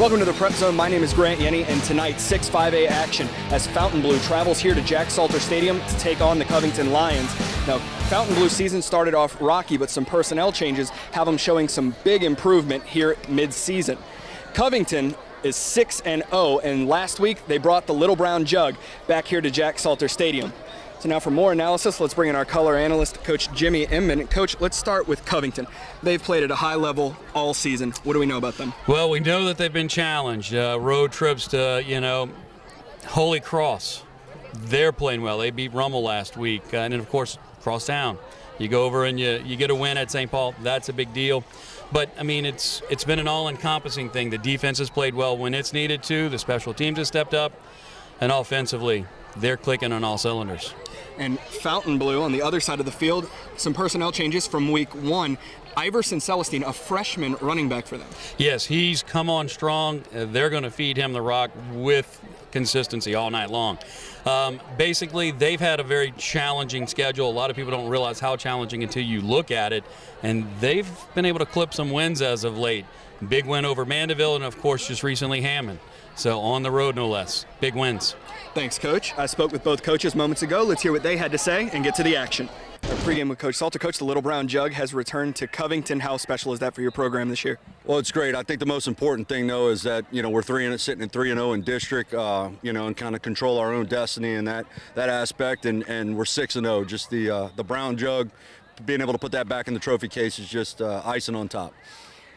Welcome to the Prep Zone. My name is Grant Yenny, and tonight 6-5A action as Fountainbleau travels here to Jack Salter Stadium to take on the Covington Lions. Now, Fountainbleau season started off rocky, but some personnel changes have them showing some big improvement here mid-season. Covington is 6-0, and last week they brought the Little Brown Jug back here to Jack Salter Stadium. So now for more analysis, let's bring in our color analyst, Coach Jimmy Inman. Coach, let's start with Covington. They've played at a high level all season. What do we know about them? Well, we know that they've been challenged. Road trips to, Holy Cross. They're playing well. They beat Rummel last week. And then, of course, cross town. You go over and you get a win at St. Paul. That's a big deal. But, I mean, it's been an all-encompassing thing. The defense has played well when it's needed to. The special teams have stepped up. And offensively, they're clicking on all cylinders. And Fountainbleau on the other side of the field, some personnel changes from week one. Iverson Celestine, a freshman running back for them. Yes, he's come on strong. They're going to feed him the rock with consistency all night long. Basically, they've had a very challenging schedule. A lot of people don't realize how challenging until you look at it, and they've been able to clip some wins as of late. Big win over Mandeville, and of course just recently Hammond. So on the road, no less. Big wins. Thanks, Coach. I spoke with both coaches moments ago. Let's hear what they had to say and get to the action. Our pregame with Coach Salter. Coach, the Little Brown Jug has returned to Covington. How special is that for your program this year? Well, it's great. I think the most important thing, though, is that, we're sitting at 3-0 in district, and kind of control our own destiny in that aspect, and we're 6-0. Just the Brown Jug, being able to put that back in the trophy case is just icing on top.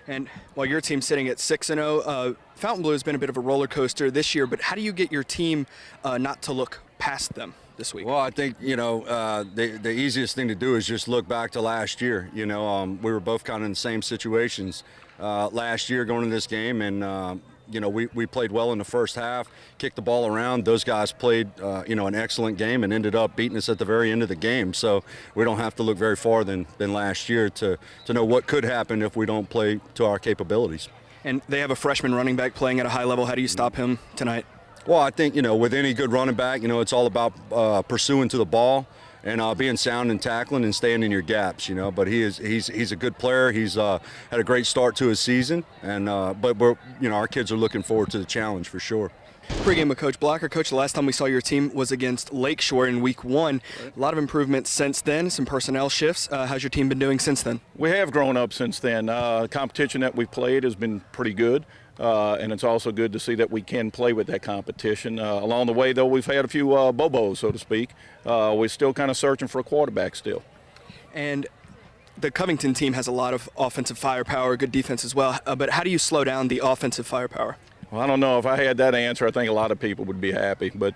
And while your team's sitting at 6-0, Fountainbleau has been a bit of a roller coaster this year, but how do you get your team not to look past them this week? Well, I think, the easiest thing to do is just look back to last year. We were both kind of in the same situations last year going into this game, and, we played well in the first half, kicked the ball around. Those guys played, an excellent game and ended up beating us at the very end of the game. So we don't have to look very far than last year to know what could happen if we don't play to our capabilities. And they have a freshman running back playing at a high level. How do you stop him tonight? Well, I think, with any good running back, it's all about pursuing to the ball and being sound and tackling and staying in your gaps, But he's a good player. He's had a great start to his season, and but we're our kids are looking forward to the challenge for sure. Pre-game with Coach Blocker. Coach, the last time we saw your team was against Lakeshore in week one. A lot of improvement since then, some personnel shifts. How's your team been doing since then? We have grown up since then. The competition that we've played has been pretty good. And it's also good to see that we can play with that competition. Along the way, though, we've had a few bobos, so to speak. We're still kind of searching for a quarterback still. And the Covington team has a lot of offensive firepower, good defense as well. But how do you slow down the offensive firepower? Well, I don't know. If I had that answer, I think a lot of people would be happy. But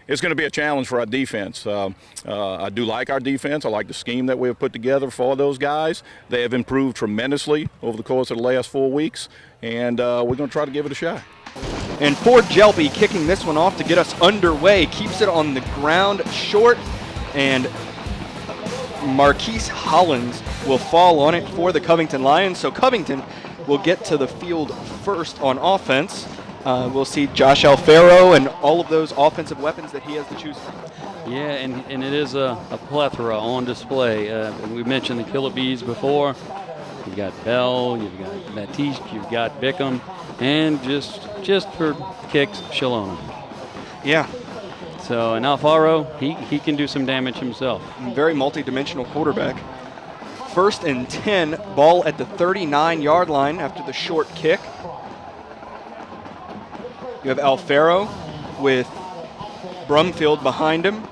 it's going to be a challenge for our defense. I do like our defense. I like the scheme that we have put together for those guys. They have improved tremendously over the course of the last 4 weeks, and we're going to try to give it a shot. And Ford Jelby kicking this one off to get us underway. Keeps it on the ground short, and Marquise Hollins will fall on it for the Covington Lions. So Covington will get to the field first on offense. We'll see Josh Alfaro and all of those offensive weapons that he has to choose from. Yeah, and it is a plethora on display. We mentioned the Killer Bees before. You've got Bell, you've got Baptiste, you've got Bickham, and just for kicks, Shalom. Yeah. So, and Alfaro, he can do some damage himself. Very multi-dimensional quarterback. 1st and 10, ball at the 39-yard line after the short kick. You have Alfaro with Brumfield behind him.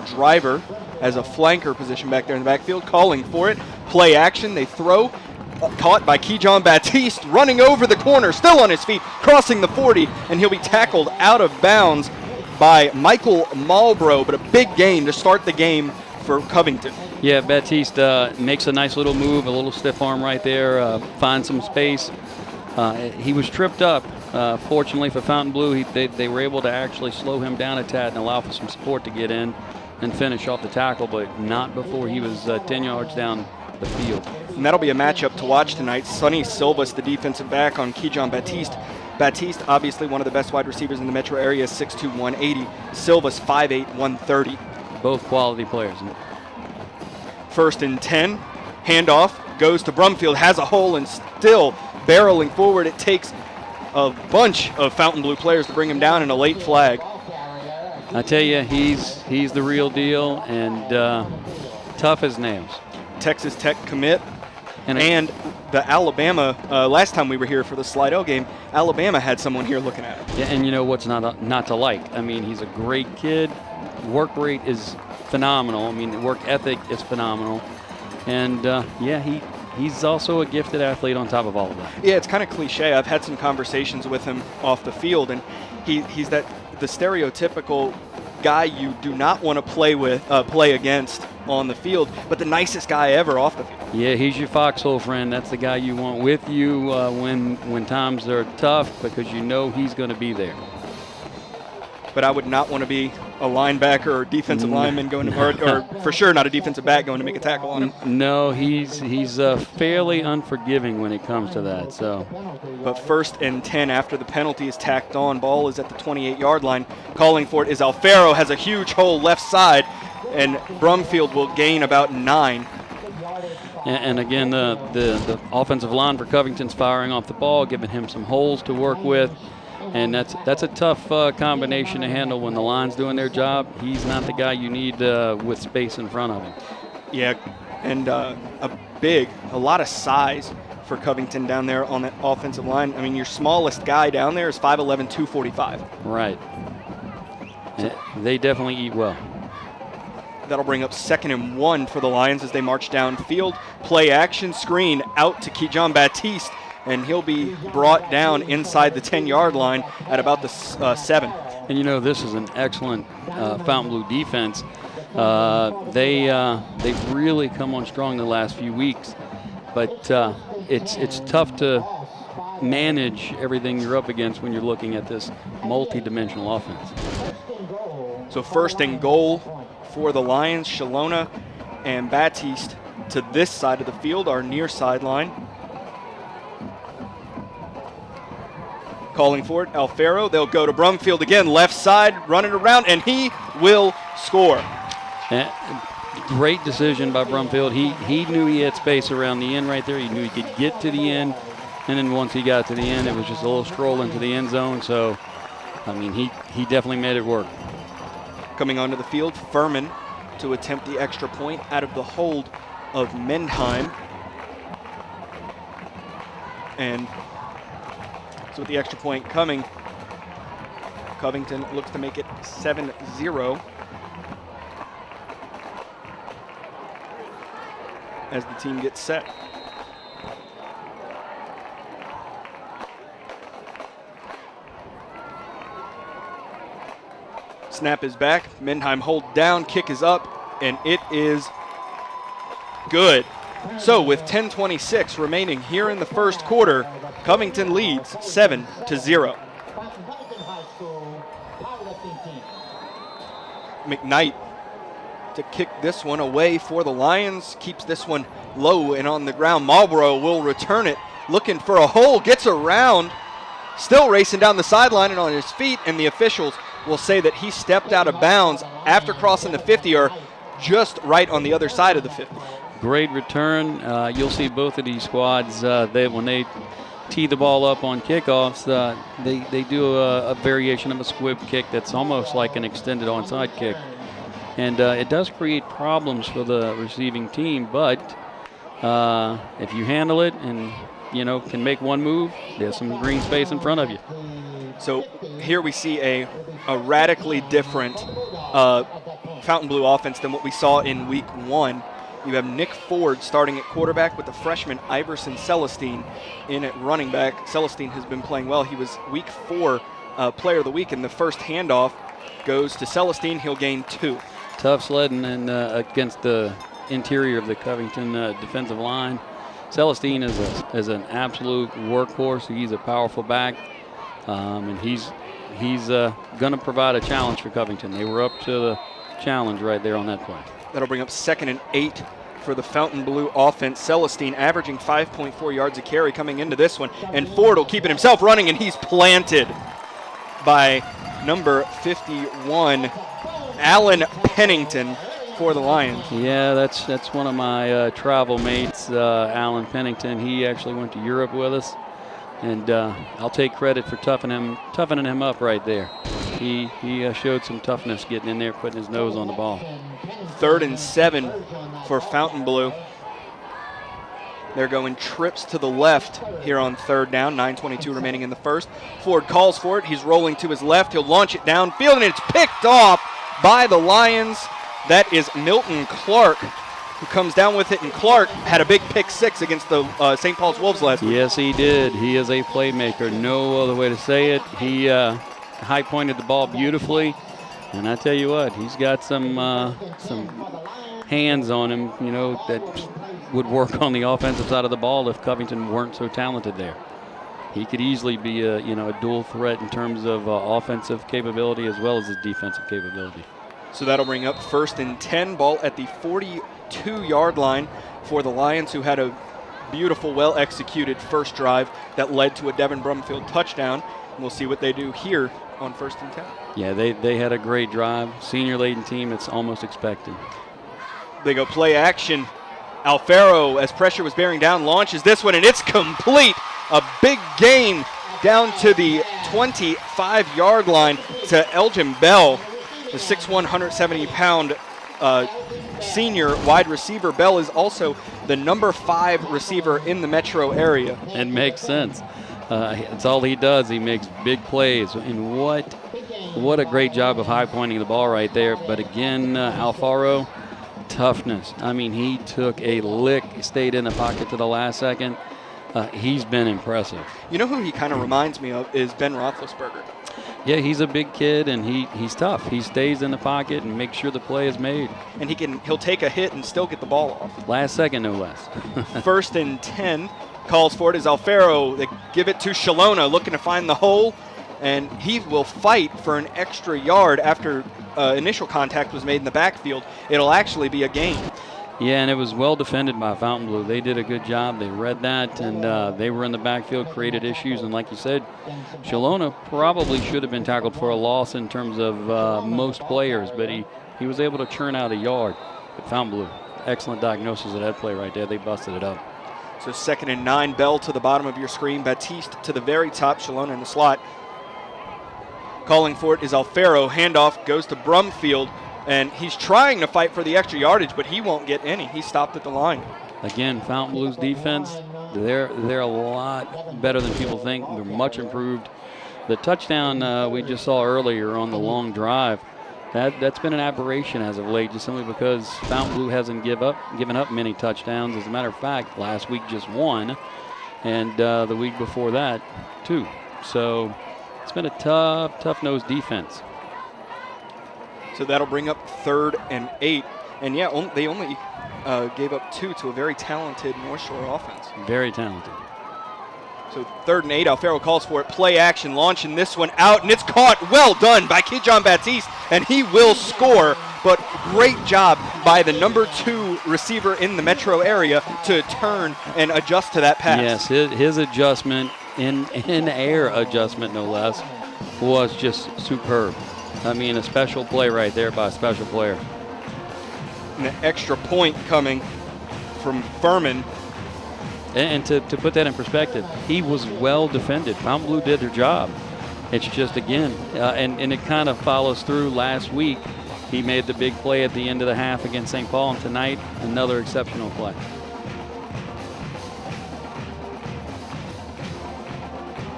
Driver as a flanker position back there in the backfield, calling for it. Play action, they throw. Caught by Kejon Baptiste, running over the corner, still on his feet, crossing the 40, and he'll be tackled out of bounds by Michael Malbrough, but a big gain to start the game for Covington. Yeah, Baptiste makes a nice little move, a little stiff arm right there, finds some space. He was tripped up. Fortunately for Fountainbleau, they were able to actually slow him down a tad and allow for some support to get in and finish off the tackle, but not before he was 10 yards down the field. And that'll be a matchup to watch tonight. Sonny Silvas, the defensive back on Kejon Baptiste. Baptiste, obviously one of the best wide receivers in the metro area, 6'2", 180. Silvas, 5'8", 130. Both quality players. 1st and 10. Handoff goes to Brumfield, has a hole and still barreling forward. It takes a bunch of Fountainbleau players to bring him down in a late flag. I tell you, he's the real deal and tough as nails. Texas Tech commit. And The Alabama, last time we were here for the Slidell game, Alabama had someone here looking at him. Yeah, and you know what's not to like? I mean, he's a great kid. Work rate is phenomenal. I mean, the work ethic is phenomenal. And, he's also a gifted athlete on top of all of that. Yeah, it's kind of cliche. I've had some conversations with him off the field, and he's the stereotypical guy you do not want to play against on the field, but the nicest guy ever off the field. Yeah, he's your foxhole friend. That's the guy you want with you when times are tough, because you know he's going to be there. But I would not want to be a linebacker or defensive lineman going to, or for sure not a defensive back going to make a tackle on him. No, he's fairly unforgiving when it comes to that. So, but 1st and 10 after the penalty is tacked on. Ball is at the 28-yard line. Calling for it is Alfaro, has a huge hole left side, and Brumfield will gain about 9. And again, the offensive line for Covington's firing off the ball, giving him some holes to work with. And that's a tough combination to handle when the line's doing their job. He's not the guy you need with space in front of him. Yeah, and a lot of size for Covington down there on that offensive line. I mean, your smallest guy down there is 5'11", 245. Right. They definitely eat well. That'll bring up 2nd and 1 for the Lions as they march downfield. Play action screen out to John Baptiste, and he'll be brought down inside the 10-yard line at about the 7. And you know, this is an excellent Fountainbleau defense. They've really come on strong the last few weeks, but it's tough to manage everything you're up against when you're looking at this multi-dimensional offense. So 1st and goal for the Lions. Shalona and Baptiste to this side of the field, our near sideline. Calling for it, Alfaro. They'll go to Brumfield again, left side, running around, and he will score. Great decision by Brumfield. He knew he had space around the end right there. He knew he could get to the end, and then once he got to the end, it was just a little stroll into the end zone. So, I mean, he definitely made it work. Coming onto the field, Furman to attempt the extra point out of the hold of Mendheim. And so with the extra point coming, Covington looks to make it 7-0 as the team gets set. Snap is back. Mendheim hold down. Kick is up, and it is good. So with 10:26 remaining here in the first quarter, Covington leads 7-0. McKnight to kick this one away for the Lions. Keeps this one low and on the ground. Marlborough will return it. Looking for a hole. Gets around. Still racing down the sideline and on his feet, and the officials will say that he stepped out of bounds after crossing the 50, or just right on the other side of the 50. Great return. You'll see both of these squads, when they tee the ball up on kickoffs, they do a variation of a squib kick that's almost like an extended onside kick. And it does create problems for the receiving team, but if you handle it and can make one move, there's some green space in front of you. So here we see a radically different Fountainbleau offense than what we saw in week 1. You have Nick Ford starting at quarterback with the freshman Iverson Celestine in at running back. Celestine has been playing well. He was week 4 player of the week, and the first handoff goes to Celestine. He'll gain 2. Tough sledding and against the interior of the Covington defensive line. Celestine is an absolute workhorse. He's a powerful back, and he's going to provide a challenge for Covington. They were up to the challenge right there on that play. That'll bring up 2nd and 8 for the Fountainbleau offense. Celestine averaging 5.4 yards a carry coming into this one, and Ford will keep it himself running, and he's planted by number 51, Alan Pennington. for the Lions. Yeah, that's one of my travel mates, Alan Pennington. He actually went to Europe with us, and I'll take credit for toughening him up right there. He showed some toughness getting in there, putting his nose on the ball. 3rd and 7 for Fountainbleau. They're going trips to the left here on 3rd down, 9:22 remaining in the first. Ford calls for it. He's rolling to his left. He'll launch it downfield, and it's picked off by the Lions. That is Milton Clark, who comes down with it, and Clark had a big pick 6 against the St. Paul's Wolves last week. Yes, he did. He is a playmaker. No other way to say it. He high-pointed the ball beautifully, and I tell you what, he's got some hands on him, you know, that would work on the offensive side of the ball if Covington weren't so talented there. He could easily be a dual threat in terms of offensive capability as well as his defensive capability. So that'll bring up 1st and 10, ball at the 42-yard line for the Lions, who had a beautiful, well-executed first drive that led to a Devin Brumfield touchdown. And we'll see what they do here on 1st and 10. Yeah, they had a great drive. Senior-laden team, it's almost expected. They go play action. Alfaro, as pressure was bearing down, launches this one, and it's complete. A big gain down to the 25-yard line to Elgin Bell, the 6'1", 170-pound senior wide receiver. Bell is also the number 5 receiver in the metro area. It makes sense. It's all he does. He makes big plays. And what a great job of high-pointing the ball right there. But again, Alfaro, toughness. I mean, he took a lick, stayed in the pocket to the last second. He's been impressive. You know who he kind of reminds me of is Ben Roethlisberger. Yeah, he's a big kid, and he's tough. He stays in the pocket and makes sure the play is made. And he'll take a hit and still get the ball off. Last second, no less. 1st and 10, calls for it is Alfaro. They give it to Shalona, looking to find the hole, and he will fight for an extra yard after initial contact was made in the backfield. It'll actually be a gain. Yeah, and it was well defended by Fountainbleau. They did a good job. They read that, and they were in the backfield, created issues. And like you said, Shalona probably should have been tackled for a loss in terms of most players, but he was able to churn out a yard. But Fountainbleau, excellent diagnosis of that play right there. They busted it up. So 2nd and 9, Bell to the bottom of your screen, Batiste to the very top, Shalona in the slot. Calling for it is Alfaro. Handoff goes to Brumfield. And he's trying to fight for the extra yardage, but he won't get any. He stopped at the line. Again, Fountainbleau's defense, they're a lot better than people think. They're much improved. The touchdown we just saw earlier on the long drive, that's been an aberration as of late, just simply because Fountainbleau hasn't given up many touchdowns. As a matter of fact, last week just one, and the week before that, 2. So it's been a tough-nosed defense. So that'll bring up 3rd and 8. And yeah, they only gave up 2 to a very talented North Shore offense. Very talented. So 3rd and 8, Alfaro calls for it. Play action, launching this one out, and it's caught. Well done by Kijon Batiste, and he will score. But great job by the number 2 receiver in the metro area to turn and adjust to that pass. Yes, his adjustment, in air adjustment no less, was just superb. I mean, a special play right there by a special player. And an extra point coming from Furman. And to put that in perspective, he was well defended. Fountainbleau did their job. It's just, again, and it kind of follows through. Last week, he made the big play at the end of the half against St. Paul, and tonight, another exceptional play.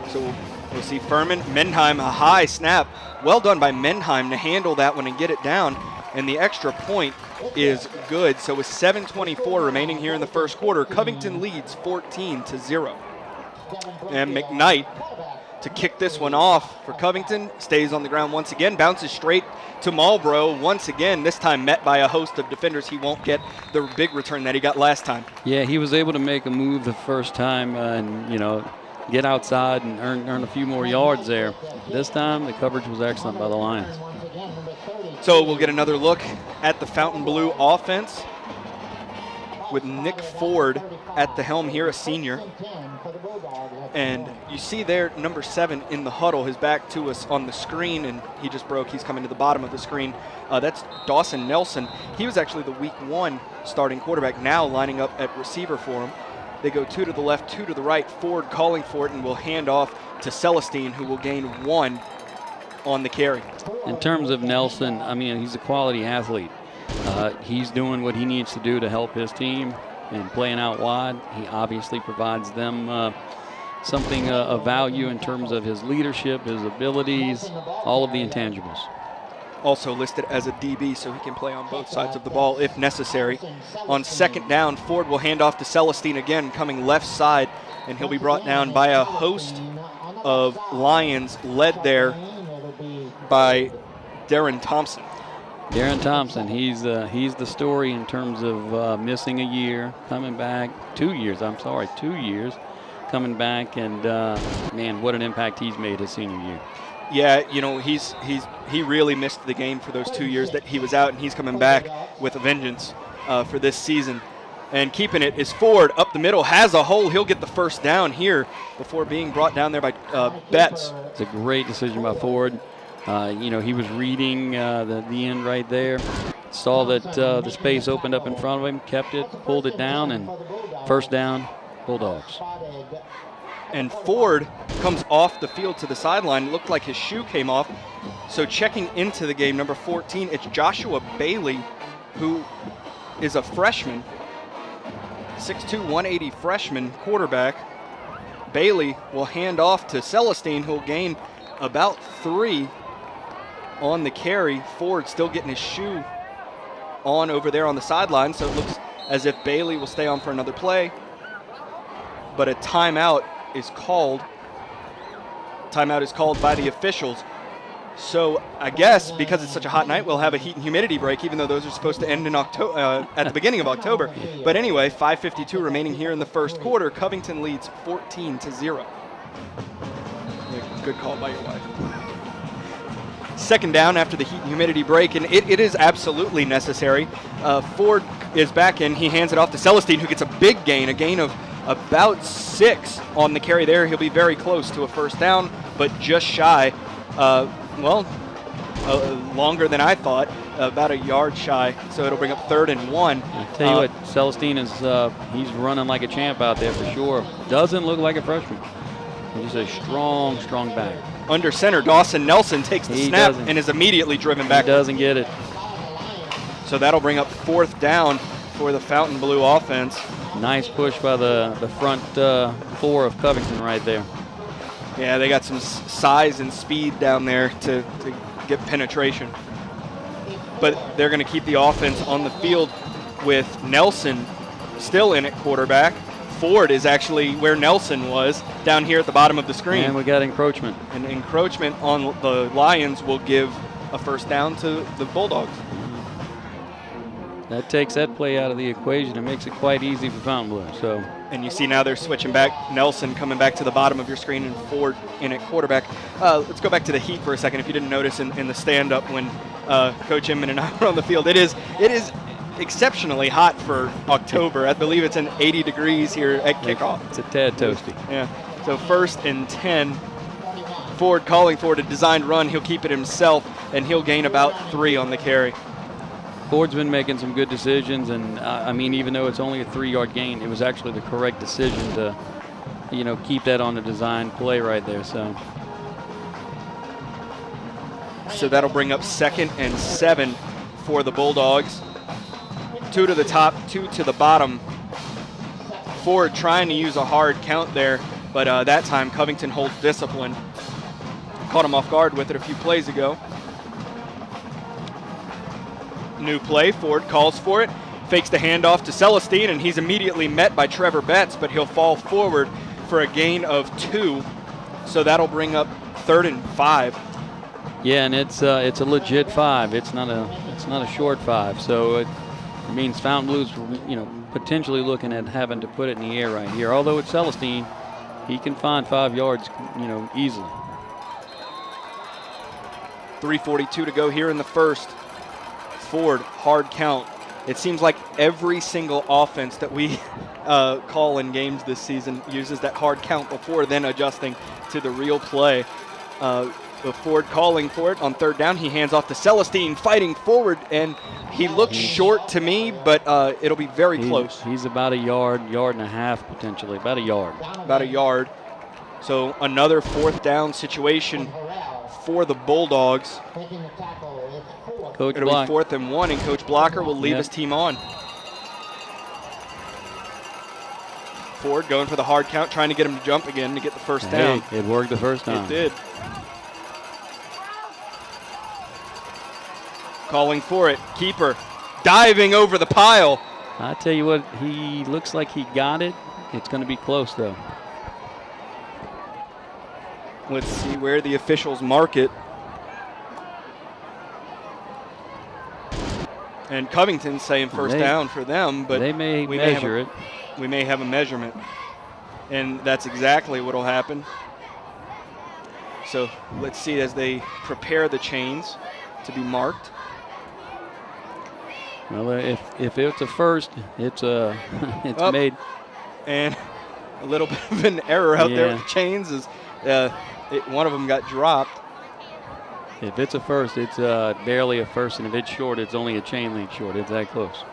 So we'll see Furman. Menheim, a high snap. Well done by Menheim to handle that one and get it down. And the extra point is good. So with 7:24 remaining here in the first quarter, Covington leads 14-0. And McKnight to kick this one off for Covington. Stays on the ground once again. Bounces straight to Marlboro once again. This time met by a host of defenders. He won't get the big return that he got last time. Yeah, he was able to make a move the first time and, get outside and earn a few more yards there. This time, the coverage was excellent by the Lions. So we'll get another look at the Fountainbleau offense. with Nick Ford at the helm here, a senior. And you see there, number 7 in the huddle, his back to us on the screen, and he just broke. He's coming to the bottom of the screen. That's Dawson Nelson. He was actually the week 1 starting quarterback, now lining up at receiver for him. They go 2 to the left, 2 to the right. Ford calling for it and will hand off to Celestine, who will gain 1 on the carry. In terms of Nelson, I mean, he's a quality athlete. He's doing what he needs to do to help his team and playing out wide. He obviously provides them something of value in terms of his leadership, his abilities, all of the intangibles. Also listed as a DB, so he can play on both sides of the ball if necessary. On second down, Ford will hand off to Celestine again, coming left side, and he'll be brought down by a host of Lions, led there by Darren Thompson. Darren Thompson, he's the story in terms of missing a year, coming back, 2 years, 2 years, coming back, and man, what an impact he's made his senior year. Yeah, you know, he really missed the game for those 2 years that he was out, and he's coming back with a vengeance for this season. And keeping it is Ford up the middle, has a hole. He'll get the first down here before being brought down there by Betts. It's a great decision by Ford. You know, he was reading the end right there, saw that the space opened up in front of him, kept it, pulled it down, and first down, Bulldogs. And Ford comes off the field to the sideline. It looked like his shoe came off. So checking into the game, number 14, it's Joshua Bailey, who is a freshman, 6'2", 180 freshman quarterback. Bailey will hand off to Celestine, who will gain about 3 on the carry. Ford still getting his shoe on over there on the sideline, so it looks as if Bailey will stay on for another play. But a timeout is called. Timeout is called by the officials. So I guess because it's such a hot night, we'll have a heat and humidity break, even though those are supposed to end in October, at the beginning of October. But anyway, 5:52 remaining here in the first quarter. Covington leads 14-0. Good call by your wife. Second down after the heat and humidity break, and it is absolutely necessary. Ford is back in. He hands it off to Celestine, who gets a big gain, a gain of about 6 on the carry there. He'll be very close to a first down, but just shy. Longer than I thought, about a yard shy. So it'll bring up 3rd and 1. I tell you what, Celestine is he's running like a champ out there for sure. Doesn't look like a freshman. He's a strong back. Under center, Dawson Nelson takes the snap and is immediately driven back. He doesn't get it. So that'll bring up 4th down for the Fountainbleau offense. Nice push by the front 4 of Covington right there. Yeah, they got some size and speed down there to get penetration. But they're going to keep the offense on the field with Nelson still in at quarterback. Ford is actually where Nelson was, down here at the bottom of the screen. And we got encroachment. And encroachment on the Lions will give a first down to the Bulldogs. That takes that play out of the equation and makes it quite easy for Fountainbleau. So, and you see now they're switching back. Nelson coming back to the bottom of your screen and Ford in at quarterback. Let's go back to the heat for a second. If you didn't notice in the stand-up when Coach Inman and I were on the field, it is exceptionally hot for October. I believe it's 80 degrees here at kickoff. It's a tad toasty. Yeah. So 1st and 10. Ford calling for it, a designed run. He'll keep it himself, and he'll gain about 3 on the carry. Ford's been making some good decisions, and I mean, even though it's only a 3-yard gain, it was actually the correct decision to, keep that on the design play right there. So that'll bring up 2nd and 7 for the Bulldogs. 2 to the top, 2 to the bottom. Ford trying to use a hard count there, but that time Covington holds discipline. Caught him off guard with it a few plays ago. New play, Ford calls for it, fakes the handoff to Celestine, and he's immediately met by Trevor Betts, but he'll fall forward for a gain of 2. So that'll bring up 3rd and 5. Yeah, and it's a legit 5. It's not a short 5. So it means Fountainbleau's potentially looking at having to put it in the air right here. Although it's Celestine, he can find 5 yards easily. 3:42 to go here in the first. Ford, hard count, It seems like every single offense that we call in games this season uses that hard count before then adjusting to the real play. The Ford calling for it on third down. He hands off to Celestine, fighting forward, and he looks short to me, but it'll be very close. He's about a yard and a half potentially, about a yard. About a yard. So another fourth down situation for the Bulldogs. Coach It'll Block. be 4th and 1, and Coach Blocker will leave his team on. Ford going for the hard count, trying to get him to jump again to get the first down. Hey, it worked the first time. It did. Calling for it. Keeper diving over the pile. I tell you what, he looks like he got it. It's going to be close, though. Let's see where the officials mark it. And Covington's saying first down for them, but they may we measure it. We may have a measurement. And that's exactly what will happen. So let's see as they prepare the chains to be marked. Well, if it's a first, it's Up. made. And a little bit of an error out there with the chains is one of them got dropped. If it's a first, it's barely a first, and if it's short, it's only a chain link short. It's that close.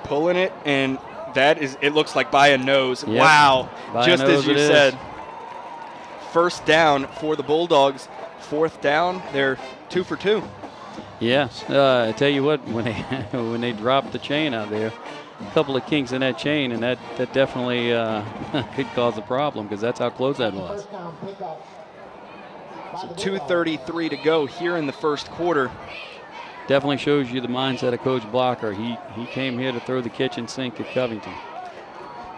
Pulling it, and it looks like by a nose. Yep. Wow, By just a nose as you it is. said. First down for the Bulldogs. Fourth down, they're 2 for 2. Yes, I tell you what, when they dropped the chain out there, a couple of kinks in that chain, and that definitely could cause a problem because that's how close that was. So 2:33 to go here in the first quarter. Definitely shows you the mindset of Coach Blocker. He came here to throw the kitchen sink at Covington.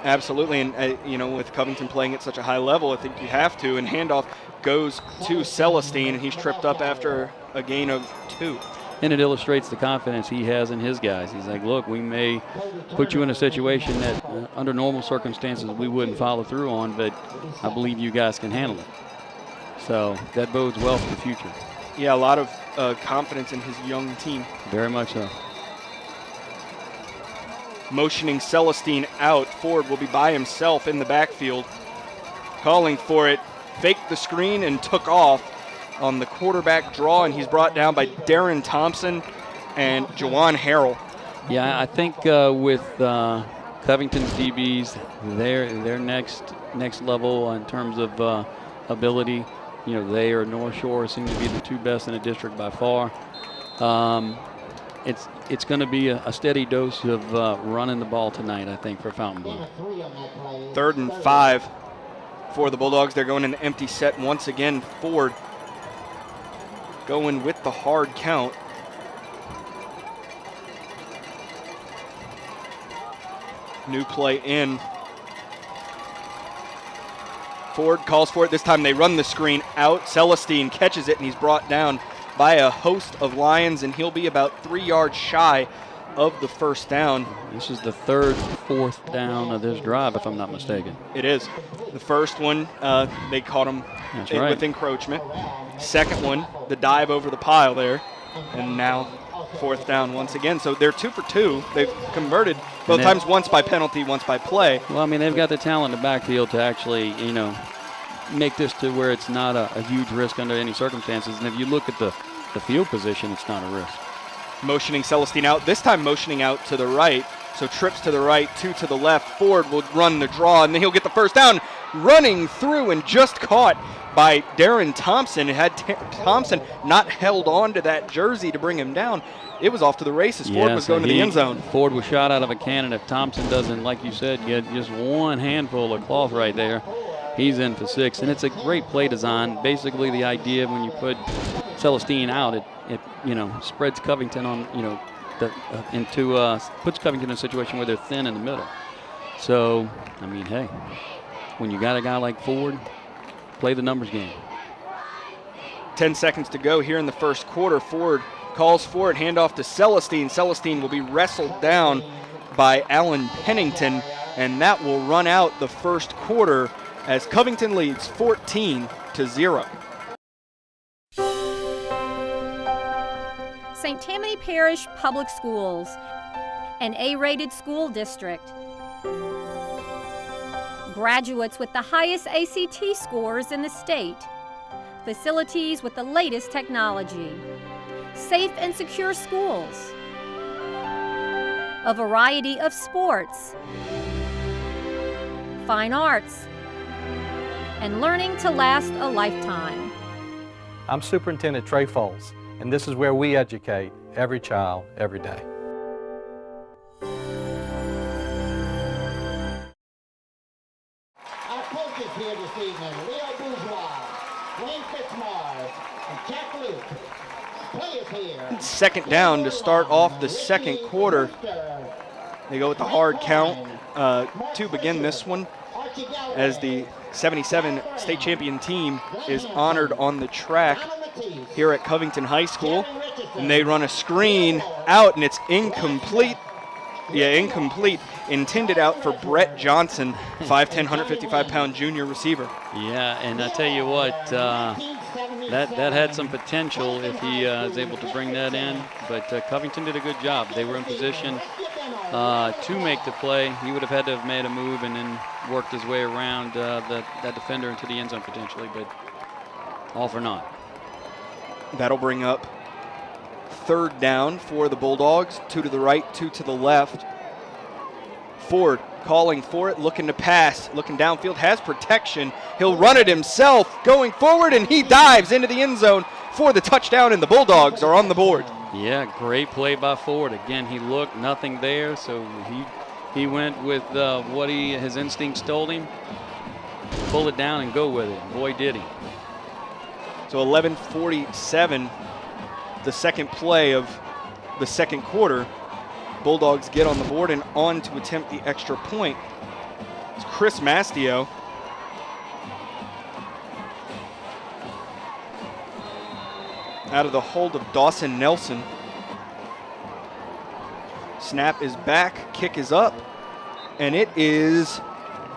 Absolutely, and with Covington playing at such a high level, I think you have to. And handoff goes to Celestine, and he's tripped up after a gain of 2. And it illustrates the confidence he has in his guys. He's like, look, we may put you in a situation that under normal circumstances we wouldn't follow through on, but I believe you guys can handle it. So that bodes well for the future. Yeah, a lot of confidence in his young team. Very much so. Motioning Celestine out. Ford will be by himself in the backfield. Calling for it. Faked the screen and took off on the quarterback draw, and he's brought down by Darren Thompson and Jawan Harrell. Yeah, I think with Covington's DBs, their next level in terms of ability, they or North Shore seem to be the two best in the district by far. It's going to be a steady dose of running the ball tonight, I think, for Fountainbleau. 3rd and 5 for the Bulldogs. They're going in the empty set once again. Ford going with the hard count. New play in. Ford calls for it. This time they run the screen out. Celestine catches it, and he's brought down by a host of Lions, and he'll be about 3 yards shy of the first down. This is the fourth down of this drive, if I'm not mistaken. It is. The first one, they caught him with encroachment. Second one, the dive over the pile there. And now 4th down once again. So they're 2 for 2. They've converted both times, once by penalty, once by play. Well, I mean, they've got the talent in the backfield to actually, make this to where it's not a huge risk under any circumstances. And if you look at the field position, it's not a risk. Motioning Celestine out, this time motioning out to the right. So trips to the right, 2 to the left. Ford will run the draw, and then he'll get the first down. Running through and just caught by Darren Thompson. Had Thompson not held on to that jersey to bring him down, it was off to the races. Ford was going to the end zone. Ford was shot out of a cannon. If Thompson doesn't, like you said, get just one handful of cloth right there, he's in for 6. And it's a great play design. Basically, the idea when you put Celestine out, it spreads Covington on, puts Covington in a situation where they're thin in the middle. So, I mean, hey, when you got a guy like Ford, play the numbers game. 10 seconds to go here in the first quarter. Ford calls for it, handoff to Celestine. Celestine will be wrestled down by Alan Pennington, and that will run out the first quarter as Covington leads 14-0. St. Tammany Parish Public Schools, an A-rated school district. Graduates with the highest ACT scores in the state. Facilities with the latest technology. Safe and secure schools. A variety of sports. Fine arts. And learning to last a lifetime. I'm Superintendent Trey Foles, and this is where we educate every child, every day. Our coaches here this evening, Leo Bourgeois, Wayne Fitzmars, and Jack Luke. Players here. Second down to start off the second quarter. They go with the hard count to begin this one, as the 77 state champion team is honored on the track here at Covington High School. And they run a screen out, and it's incomplete. Yeah, incomplete. Intended out for Brett Johnson, 5'10", 155-pound junior receiver. Yeah, and I tell you what, that had some potential if he is able to bring that in. But Covington did a good job. They were in position to make the play. He would have had to have made a move and then worked his way around that defender into the end zone potentially, but all for naught. That'll bring up third down for the Bulldogs. 2 to the right, 2 to the left. Ford calling for it, looking to pass, looking downfield, has protection. He'll run it himself, going forward, and he dives into the end zone for the touchdown, and the Bulldogs are on the board. Yeah, great play by Ford. Again, he looked, nothing there, so he went with what his instincts told him. Pull it down and go with it. Boy, did he. So 11:47, the second play of the second quarter. Bulldogs get on the board and on to attempt the extra point. It's Chris Mastio. Out of the hold of Dawson Nelson. Snap is back, kick is up, and it is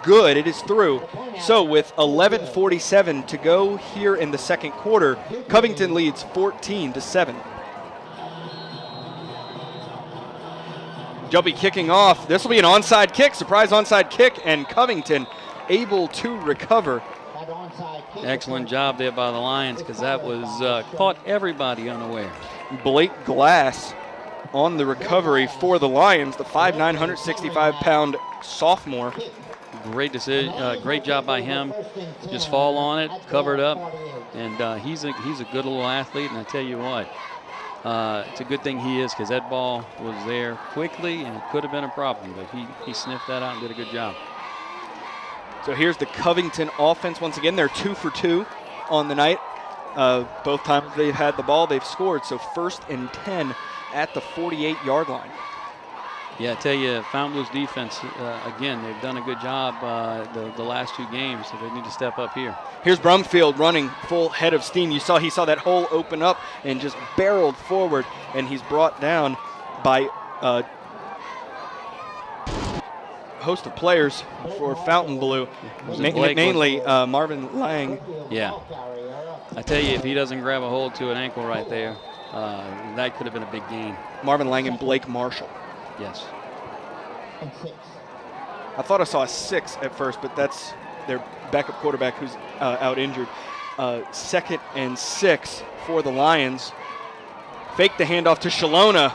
good. It is through. So with 11:47 to go here in the second quarter, Covington leads 14-7. Joby kicking off. This will be an onside kick, surprise onside kick, and Covington able to recover. Excellent job there by the Lions, because that was caught everybody unaware. Blake Glass on the recovery for the Lions, the 5'9", 165-pound sophomore. Great decision, great job by him. Just fall on it, cover it up, and he's a good little athlete. And I tell you what, it's a good thing he is, because that ball was there quickly, and it could have been a problem, but he sniffed that out and did a good job. So here's the Covington offense once again. They're 2 for 2 on the night. Both times they've had the ball, they've scored. So 1st and 10 at the 48-yard line. Yeah, I tell you, Fountainbleu's defense, again, they've done a good job the last 2 games, so they need to step up here. Here's Brumfield running full head of steam. He saw that hole open up and just barreled forward, and he's brought down by a host of players for Fountainbleau, mainly Marvin Lang. Yeah. I tell you, if he doesn't grab a hold to an ankle right there, that could have been a big gain. Marvin Lang and Blake Marshall. Yes. I thought I saw a 6 at first, but that's their backup quarterback who's out injured. 2nd and 6 for the Lions. Fake the handoff to Shalona.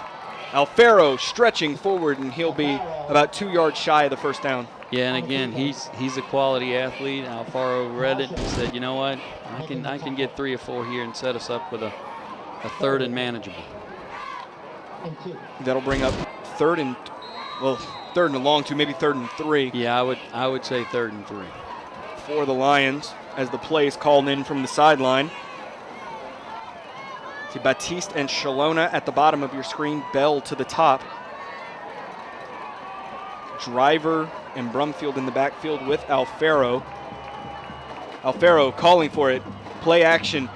Alfaro stretching forward, and he'll be about 2 yards shy of the first down. Yeah, and again, he's a quality athlete. Alfaro read it and said, you know what, I can get 3 or 4 here and set us up with a 3rd and manageable. That'll bring up 3rd and long, to maybe 3rd and 3. Yeah, I would say 3rd and 3 for the Lions, as the play is called in from the sideline. See Batiste and Shalona at the bottom of your screen, Bell to the top. Driver and Brumfield in the backfield with Alfaro. Alfaro calling for it. Play action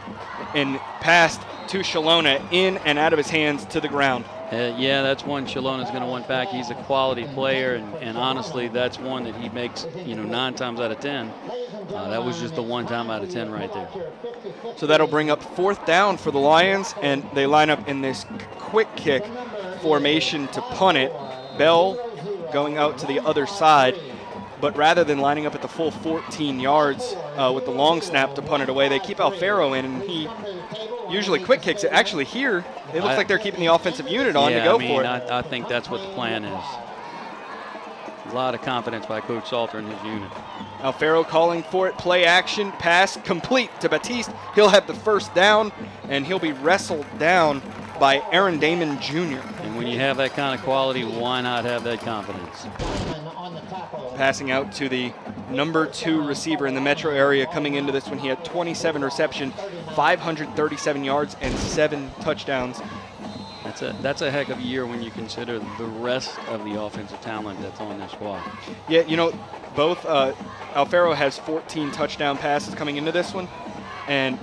and passed to Shalona, in and out of his hands to the ground. Yeah, that's one Shallona's going to want back. He's a quality player, and honestly, that's one that he makes, 9 times out of 10. That was just the 1 time out of 10 right there. So that'll bring up 4th down for the Lions, and they line up in this quick kick formation to punt it. Bell going out to the other side, but rather than lining up at the full 14 yards with the long snap to punt it away, they keep Alfaro in, and he usually quick kicks it. Actually here, it looks like they're keeping the offensive unit on to go for it. I think that's what the plan is. A lot of confidence by Coach Salter and his unit. Alfaro calling for it, play action, pass complete to Batiste. He'll have the 1st down, and he'll be wrestled down by Aaron Damon Jr. And when you have that kind of quality, why not have that confidence? Passing out to the number 2 receiver in the metro area coming into this one. He had 27 reception, 537 yards, and 7 touchdowns. That's a heck of a year when you consider the rest of the offensive talent that's on this squad. Yeah, both Alfaro has 14 touchdown passes coming into this one, and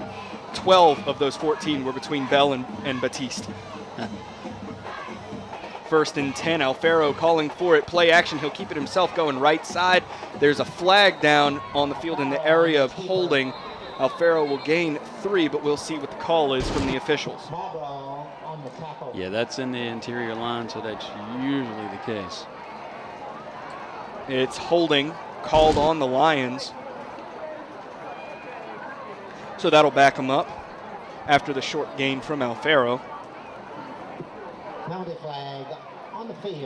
12 of those 14 were between Bell and Batiste. 1st and 10, Alfaro calling for it, play action, he'll keep it himself going right side. There's a flag down on the field in the area of holding. Alfaro will gain 3, but we'll see what the call is from the officials. Yeah, that's in the interior line, so that's usually the case. It's holding called on the Lions. So that'll back them up after the short gain from Alfaro.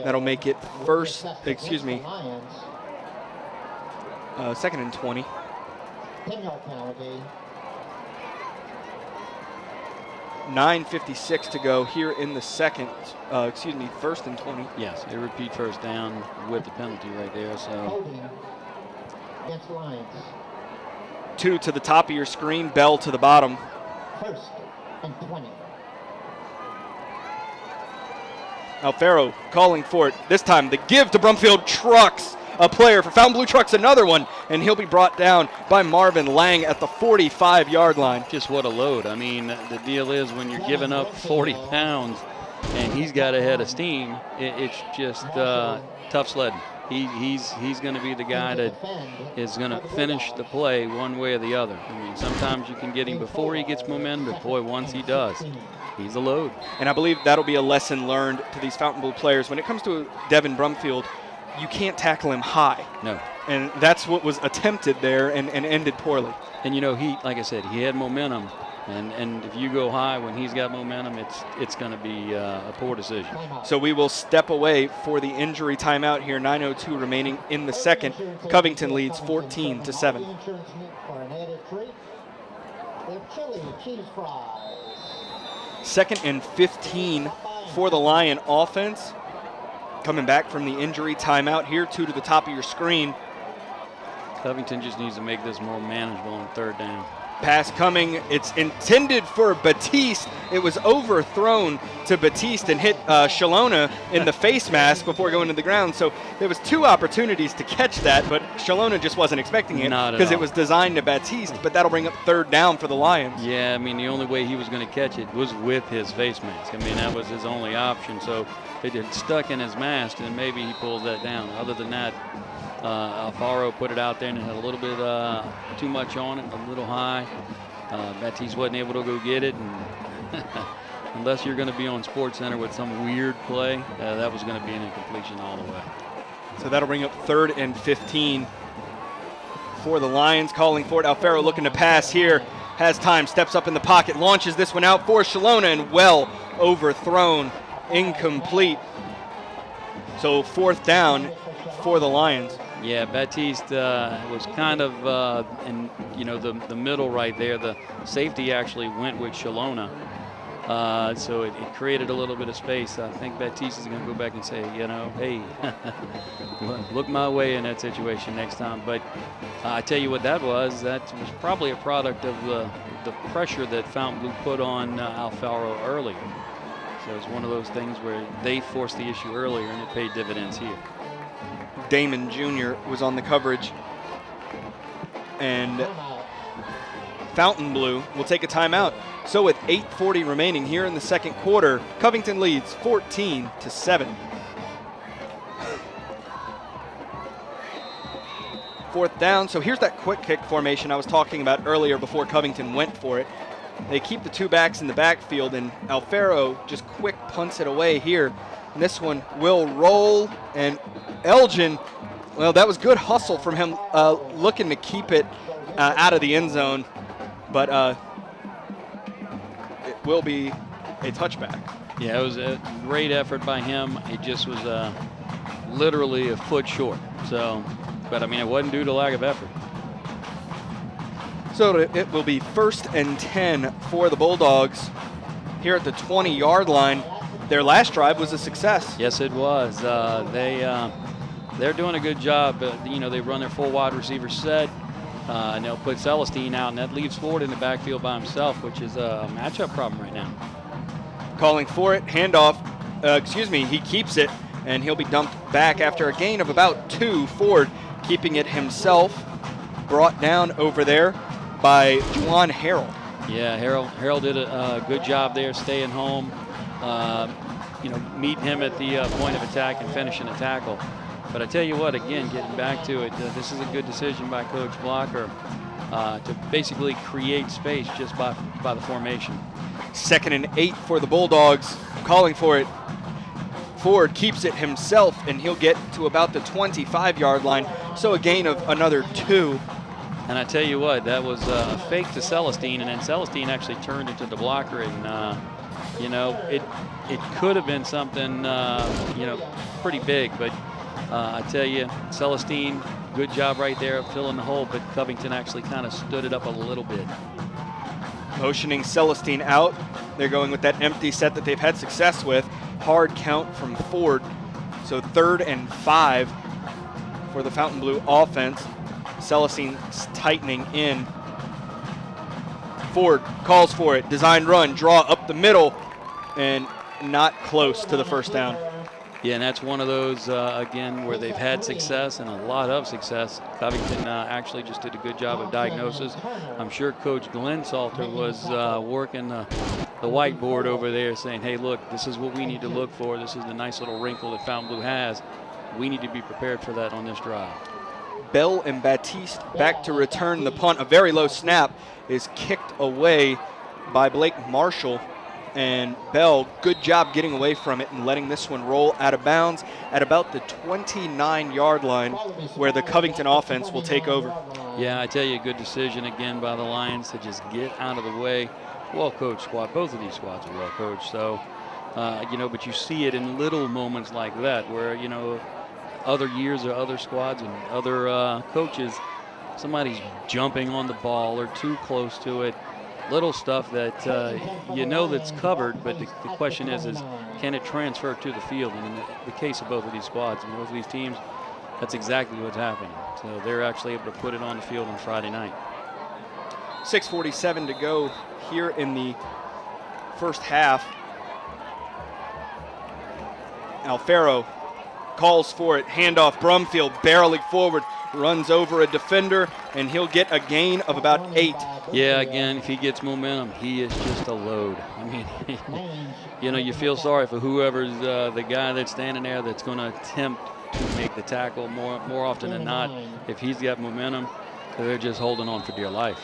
That'll make it 2nd and 20. 10-yard penalty. 9:56 to go here in the 1st and 20. Yes, a repeat 1st down with the penalty right there. So Holding against the Lions. 2 to the top of your screen, Bell to the bottom. 1st and 20. Alfaro calling for it. This time the give to Brumfield, trucks a player for Fountainbleau, trucks another one, and he'll be brought down by Marvin Lang at the 45-yard line. Just what a load. I mean, the deal is when you're giving up 40 pounds and he's got a head of steam, it's just tough sledding. He's going to be the guy that is going to finish the play one way or the other. I mean, sometimes you can get him before he gets momentum, but boy, once he does, he's a load. And I believe that'll be a lesson learned to these Fountainbleau players. When it comes to Devin Brumfield, you can't tackle him high. No. And that's what was attempted there and ended poorly. And, he, like I said, he had momentum. And if you go high when he's got momentum, it's going to be a poor decision. So we will step away for the injury timeout here. 9:02 remaining in the 2nd. Covington leads 14-7. 2nd and 15 for the Lion offense. Coming back from the injury timeout here, 2 to the top of your screen. Covington just needs to make this more manageable on 3rd down. Pass coming. It's intended for Batiste. It was overthrown to Batiste and hit Shalona in the face mask before going to the ground. So there was 2 opportunities to catch that, but Shalona just wasn't expecting it because it was designed to Batiste. But that'll bring up 3rd down for the Lions. Yeah, I mean, the only way he was going to catch it was with his face mask. I mean, that was his only option. So it had stuck in his mask, and maybe he pulls that down. Other than that, Alfaro put it out there and it had a little bit too much on it, a little high. Batiste wasn't able to go get it, and unless you're going to be on SportsCenter with some weird play, that was going to be an incompletion all the way. So that'll bring up 3rd and 15 for the Lions. Calling for it, Alfaro looking to pass here, has time, steps up in the pocket, launches this one out for Shalona, and well overthrown, incomplete. So 4th down for the Lions. Yeah, Batiste was kind of in the middle right there. The safety actually went with Shalona, so it created a little bit of space. I think Batiste is going to go back and say, hey, look my way in that situation next time. But I tell you what that was probably a product of the pressure that Fountainbleau put on Alfaro earlier. So it's one of those things where they forced the issue earlier and it paid dividends here. Damon Jr. was on the coverage, and Fountainbleau will take a timeout. So with 8:40 remaining here in the second quarter, Covington leads 14-7. Fourth down. So here's that quick kick formation I was talking about earlier before Covington went for it. They keep the two backs in the backfield, and Alfaro just quick punts it away here. And this one will roll, and Elgin, well, that was good hustle from him looking to keep it out of the end zone, but it will be a touchback. Yeah, it was a great effort by him. It just was literally a foot short. So, but I mean, it wasn't due to lack of effort. So it will be 1st and 10 for the Bulldogs here at the 20-yard line. Their last drive was a success. Yes, it was. They're doing a good job. You know, they run their full wide receiver set, and they'll put Celestine out, and that leaves Ford in the backfield by himself, which is a matchup problem right now. Calling for it, handoff. He keeps it, and he'll be dumped back after a gain of about 2. Ford keeping it himself, brought down over there by Juwan Harrell. Yeah, Harrell did a good job there, staying home. Meeting him at the point of attack and finishing a tackle. But I tell you what, again, getting back to it, this is a good decision by Coach Blocker to basically create space just by the formation. 2nd and 8 for the Bulldogs, calling for it. Ford keeps it himself, and he'll get to about the 25-yard line, so a gain of another 2. And I tell you what, that was a fake to Celestine, and then Celestine actually turned into the blocker, and it could have been something pretty big, but I tell you, Celestine, good job right there of filling the hole, but Covington actually kind of stood it up a little bit. Motioning Celestine out. They're going with that empty set that they've had success with. Hard count from Ford. So 3rd and 5 for the Fountainbleau offense. Celestine tightening in. Ford calls for it. Design run, draw up the middle, and not close to the first down. Yeah, and that's one of those, again, where they've had success and a lot of success. Covington actually just did a good job of diagnosis. I'm sure Coach Glenn Salter was working the whiteboard over there saying, hey, look, this is what we need to look for. This is the nice little wrinkle that Fountainbleau has. We need to be prepared for that on this drive. Bell and Baptiste back to return the punt. A very low snap is kicked away by Blake Marshall. And Bell, good job getting away from it and letting this one roll out of bounds at about the 29-yard line, where the Covington offense will take over. Yeah, I tell you, good decision again by the Lions to just get out of the way. Well-coached squad. Both of these squads are well-coached. So, but you see it in little moments like that where, other years or other squads and other coaches, somebody's jumping on the ball or too close to it. Little stuff that that's covered, but the question is can it transfer to the field? And in the case of both of these squads and both of these teams, that's exactly what's happening. So they're actually able to put it on the field on Friday night. 6:47 to go here in the first half. Alfaro calls for it, handoff, Brumfield barreling forward, runs over a defender, and he'll get a gain of about 8. Yeah, again, if he gets momentum, he is just a load. I mean, you feel sorry for whoever's the guy that's standing there that's going to attempt to make the tackle more often than not. If he's got momentum, they're just holding on for dear life.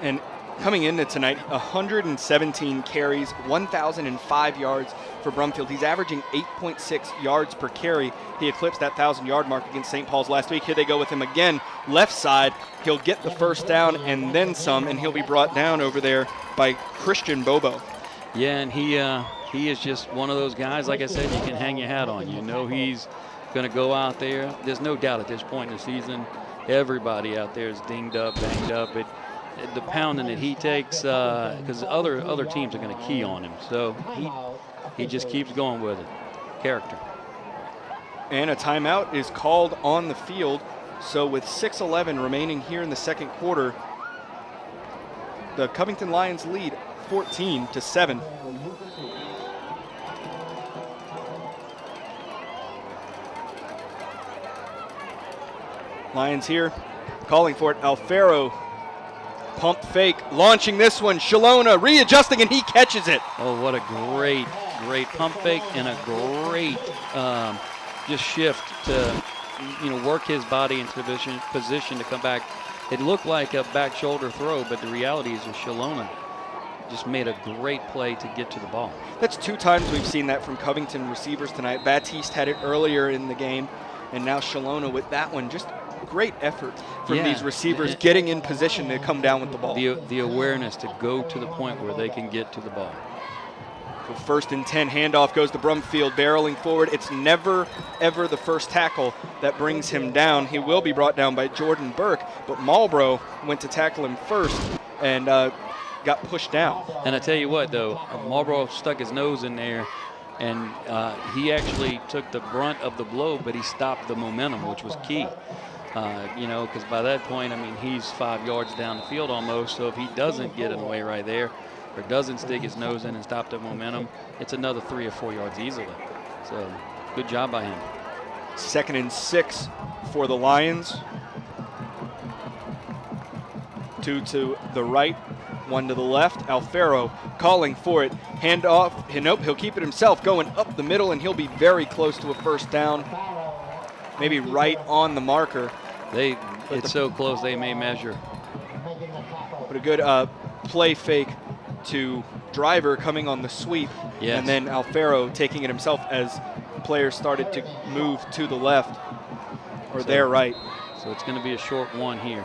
And coming into tonight, 117 carries, 1,005 yards for Brumfield. He's averaging 8.6 yards per carry. He eclipsed that 1,000-yard mark against St. Paul's last week. Here they go with him again. Left side, he'll get the first down and then some, and he'll be brought down over there by Christian Bobo. Yeah, and he is just one of those guys, like I said, you can hang your hat on. He's going to go out there. There's no doubt at this point in the season, everybody out there is dinged up, banged up. The pounding that he takes, because other teams are going to key on him. So he just keeps going with it. Character. And a timeout is called on the field. So with 6:11 remaining here in the second quarter, the Covington Lions lead 14-7. Lions here calling for it. Alfaro Pump fake, launching this one. Shalona readjusting, and he catches it. Oh, what a great pump fake and a great just shift to, work his body into position to come back. It looked like a back shoulder throw, but the reality is that Shalona just made a great play to get to the ball. That's 2 times we've seen that from Covington receivers tonight. Baptiste had it earlier in the game, and now Shalona with that one. Just great effort from these receivers getting in position to come down with the ball. The awareness to go to the point where they can get to the ball. So 1st and 10, handoff goes to Brumfield, barreling forward. It's never, ever the first tackle that brings him down. He will be brought down by Jordan Burke, but Marlboro went to tackle him first and got pushed down. And I tell you what, though, Marlboro stuck his nose in there, and he actually took the brunt of the blow, but he stopped the momentum, which was key. Because by that point, he's 5 yards down the field almost, so if he doesn't get in the way right there, or doesn't stick his nose in and stop the momentum, it's another 3 or 4 yards easily. So good job by him. 2nd and 6 for the Lions. 2 to the right, 1 to the left. Alfaro calling for it. Hand off. Nope, he'll keep it himself, going up the middle, and he'll be very close to a first down. Maybe right on the marker. It's so close they may measure. But a good play fake to Driver coming on the sweep. Yes. And then Alfaro taking it himself as players started to move to the left or their right. So it's going to be a short one here.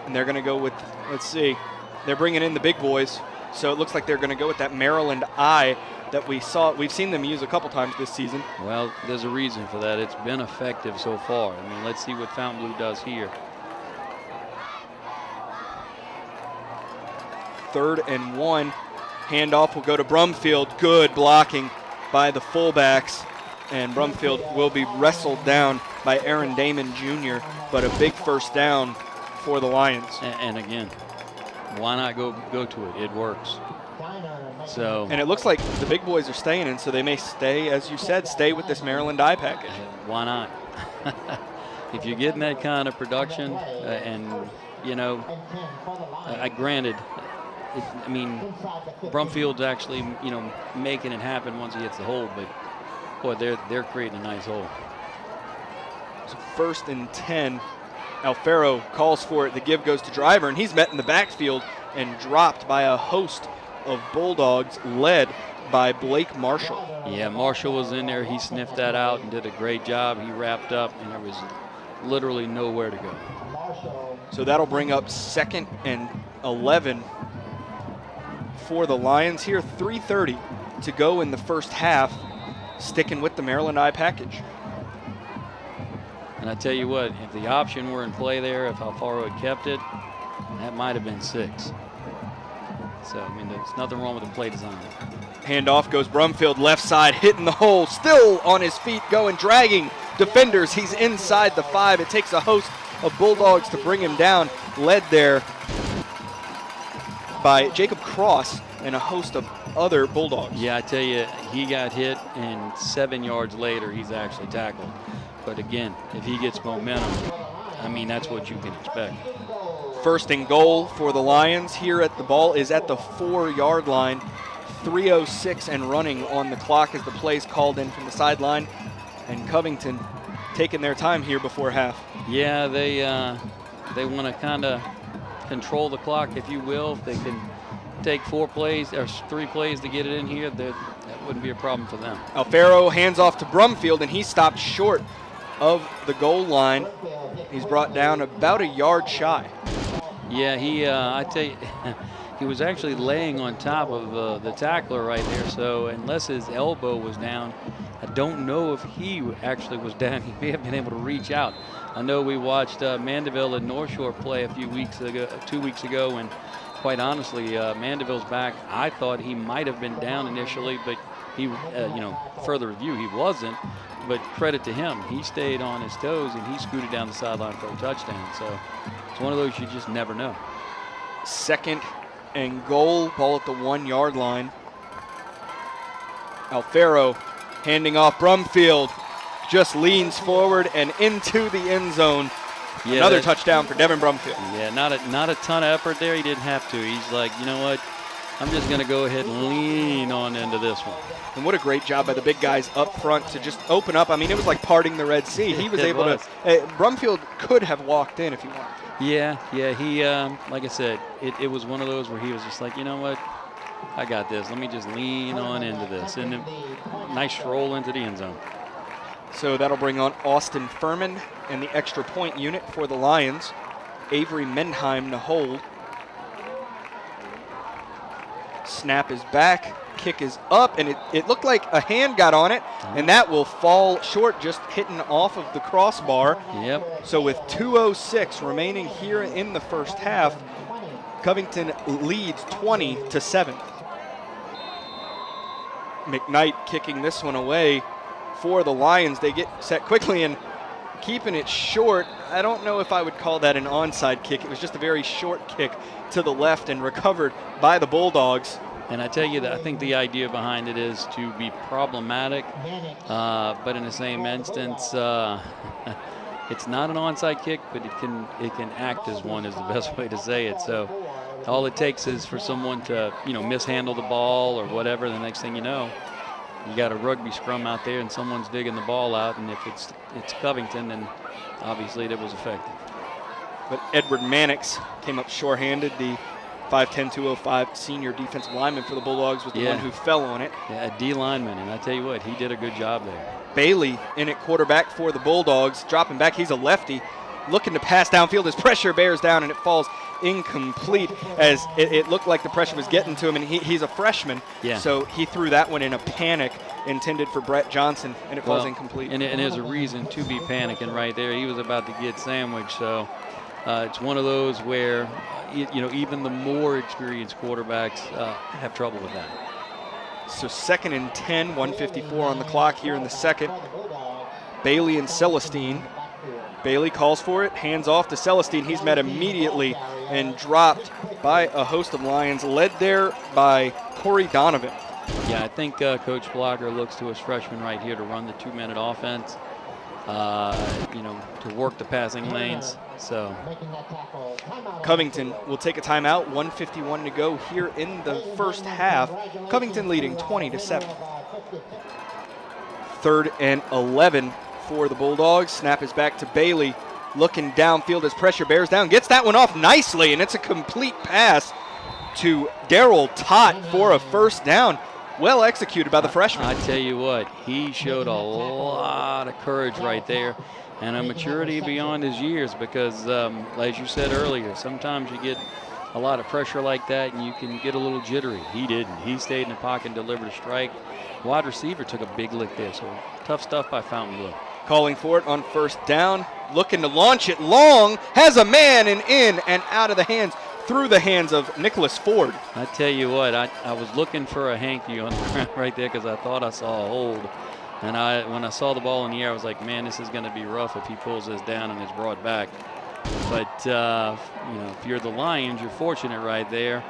And they're going to go with, let's see, they're bringing in the big boys. So it looks like they're going to go with that Maryland I that we've seen them use a couple times this season. Well, there's a reason for that. It's been effective so far. Let's see what Fountainbleau does here. 3rd and 1. Handoff will go to Brumfield. Good blocking by the fullbacks. And Brumfield will be wrestled down by Aaron Damon Jr., but a big first down for the Lions. And again, why not go to it? It works. So, and it looks like the big boys are staying, and so they may stay, as you said, stay with this Maryland I package. Why not? If you're getting that kind of production, granted, Brumfield's actually, making it happen once he hits the hole, but boy, they're creating a nice hole. So 1st and 10. Alfaro calls for it. The give goes to Driver, and he's met in the backfield and dropped by a host of Bulldogs led by Blake Marshall. Yeah, Marshall was in there. He sniffed that out and did a great job. He wrapped up, and there was literally nowhere to go. So that'll bring up 2nd and 11 for the Lions here. 3:30 to go in the first half, sticking with the Maryland I package. And I tell you what, if the option were in play there, if Alfaro had kept it, that might have been 6. So, there's nothing wrong with the play design. Handoff goes Brumfield left side, hitting the hole, still on his feet, going, dragging defenders. He's inside the 5. It takes a host of Bulldogs to bring him down, led there by Jacob Cross and a host of other Bulldogs. Yeah, I tell you, he got hit, and 7 yards later, he's actually tackled. But again, if he gets momentum, that's what you can expect. 1st and goal for the Lions. Here at the ball is at the 4-yard line. 3:06 and running on the clock as the play's called in from the sideline. And Covington taking their time here before half. Yeah, they want to kind of control the clock, if you will. If they can take 4 plays or 3 plays to get it in here, that wouldn't be a problem for them. Alfaro hands off to Brumfield, and he stopped short of the goal line. He's brought down about a yard shy. Yeah, I tell you, he was actually laying on top of the tackler right there. So unless his elbow was down, I don't know if he actually was down. He may have been able to reach out. I know we watched Mandeville and North Shore play a few weeks ago, 2 weeks ago, and quite honestly, Mandeville's back. I thought he might have been down initially, but he, further review, he wasn't. But credit to him, he stayed on his toes and he scooted down the sideline for a touchdown. So it's one of those you just never know. 2nd and goal, ball at the 1-yard line. Alfaro handing off. Brumfield just leans forward and into the end zone Yeah, Another touchdown for Devin Brumfield. Yeah, not a ton of effort there. He didn't have to. He's like, you know what? I'm just going to go ahead and lean on into this one. And what a great job by the big guys up front to just open up. I mean, it was like parting the Red Sea. He was able to. Brumfield could have walked in if he wanted to. Yeah. He, like I said, it was one of those where he was just like, you know what? I got this. Let me just lean on into this. And nice stroll into the end zone. So that'll bring on Austin Furman and the extra point unit for the Lions. Avery Mendheim to hold. Snap is back, kick is up, and it looked like a hand got on it, and that will fall short, just hitting off of the crossbar. Yep. So with 2:06 remaining here in the first half, Covington leads 20-7. McKnight kicking this one away for the Lions. They get set quickly and keeping it short. I don't know if I would call that an onside kick. It was just a very short kick to the left and recovered by the Bulldogs. And I tell you that I think the idea behind it is to be problematic, but in the same instance, it's not an onside kick, but it can act as one is the best way to say it. So all it takes is for someone to mishandle the ball or whatever. The next thing you know, you got a rugby scrum out there and someone's digging the ball out, and if it's Covington, then obviously that was effective. But Edward Mannix came up shorthanded. The 5'10", 205 senior defensive lineman for the Bulldogs was the one who fell on it. Yeah, a D lineman, and I tell you what, he did a good job there. Bailey in at quarterback for the Bulldogs, dropping back. He's a lefty, looking to pass downfield. His pressure bears down, and it falls incomplete as it looked like the pressure was getting to him, and he's a freshman, so he threw that one in a panic intended for Brett Johnson, and it falls incomplete. And there's a reason to be panicking right there. He was about to get sandwiched, so it's one of those where even the more experienced quarterbacks have trouble with that. So 2nd and 10, 1:54 on the clock here in the second. Bailey and Celestine. Bailey calls for it, hands off to Celestine. He's met immediately and dropped by a host of Lions, led there by Corey Donovan. Yeah, I think Coach Blocker looks to his freshman right here to run the 2-minute offense, to work the passing lanes. So Covington will take a timeout, 1:51 to go here in the first half. Covington leading 20-7. 3rd and 11 for the Bulldogs. Snap is back to Bailey, looking downfield as pressure bears down. Gets that one off nicely, and it's a complete pass to Darryl Tott for a first down. Well executed by the freshman. I tell you what, he showed a lot of courage right there and a maturity beyond his years because, as you said earlier, sometimes you get a lot of pressure like that and you can get a little jittery. He didn't. He stayed in the pocket and delivered a strike. Wide receiver took a big lick there, so tough stuff by Fountainbleau. Calling for it on first down, looking to launch it long, has a man and in and out of the hands, through the hands of Nicholas Ford. I tell you what, I was looking for a hanky on the ground right there because I thought I saw a hold. And when I saw the ball in the air, I was like, man, this is going to be rough if he pulls this down and is brought back. But, if you're the Lions, you're fortunate right there.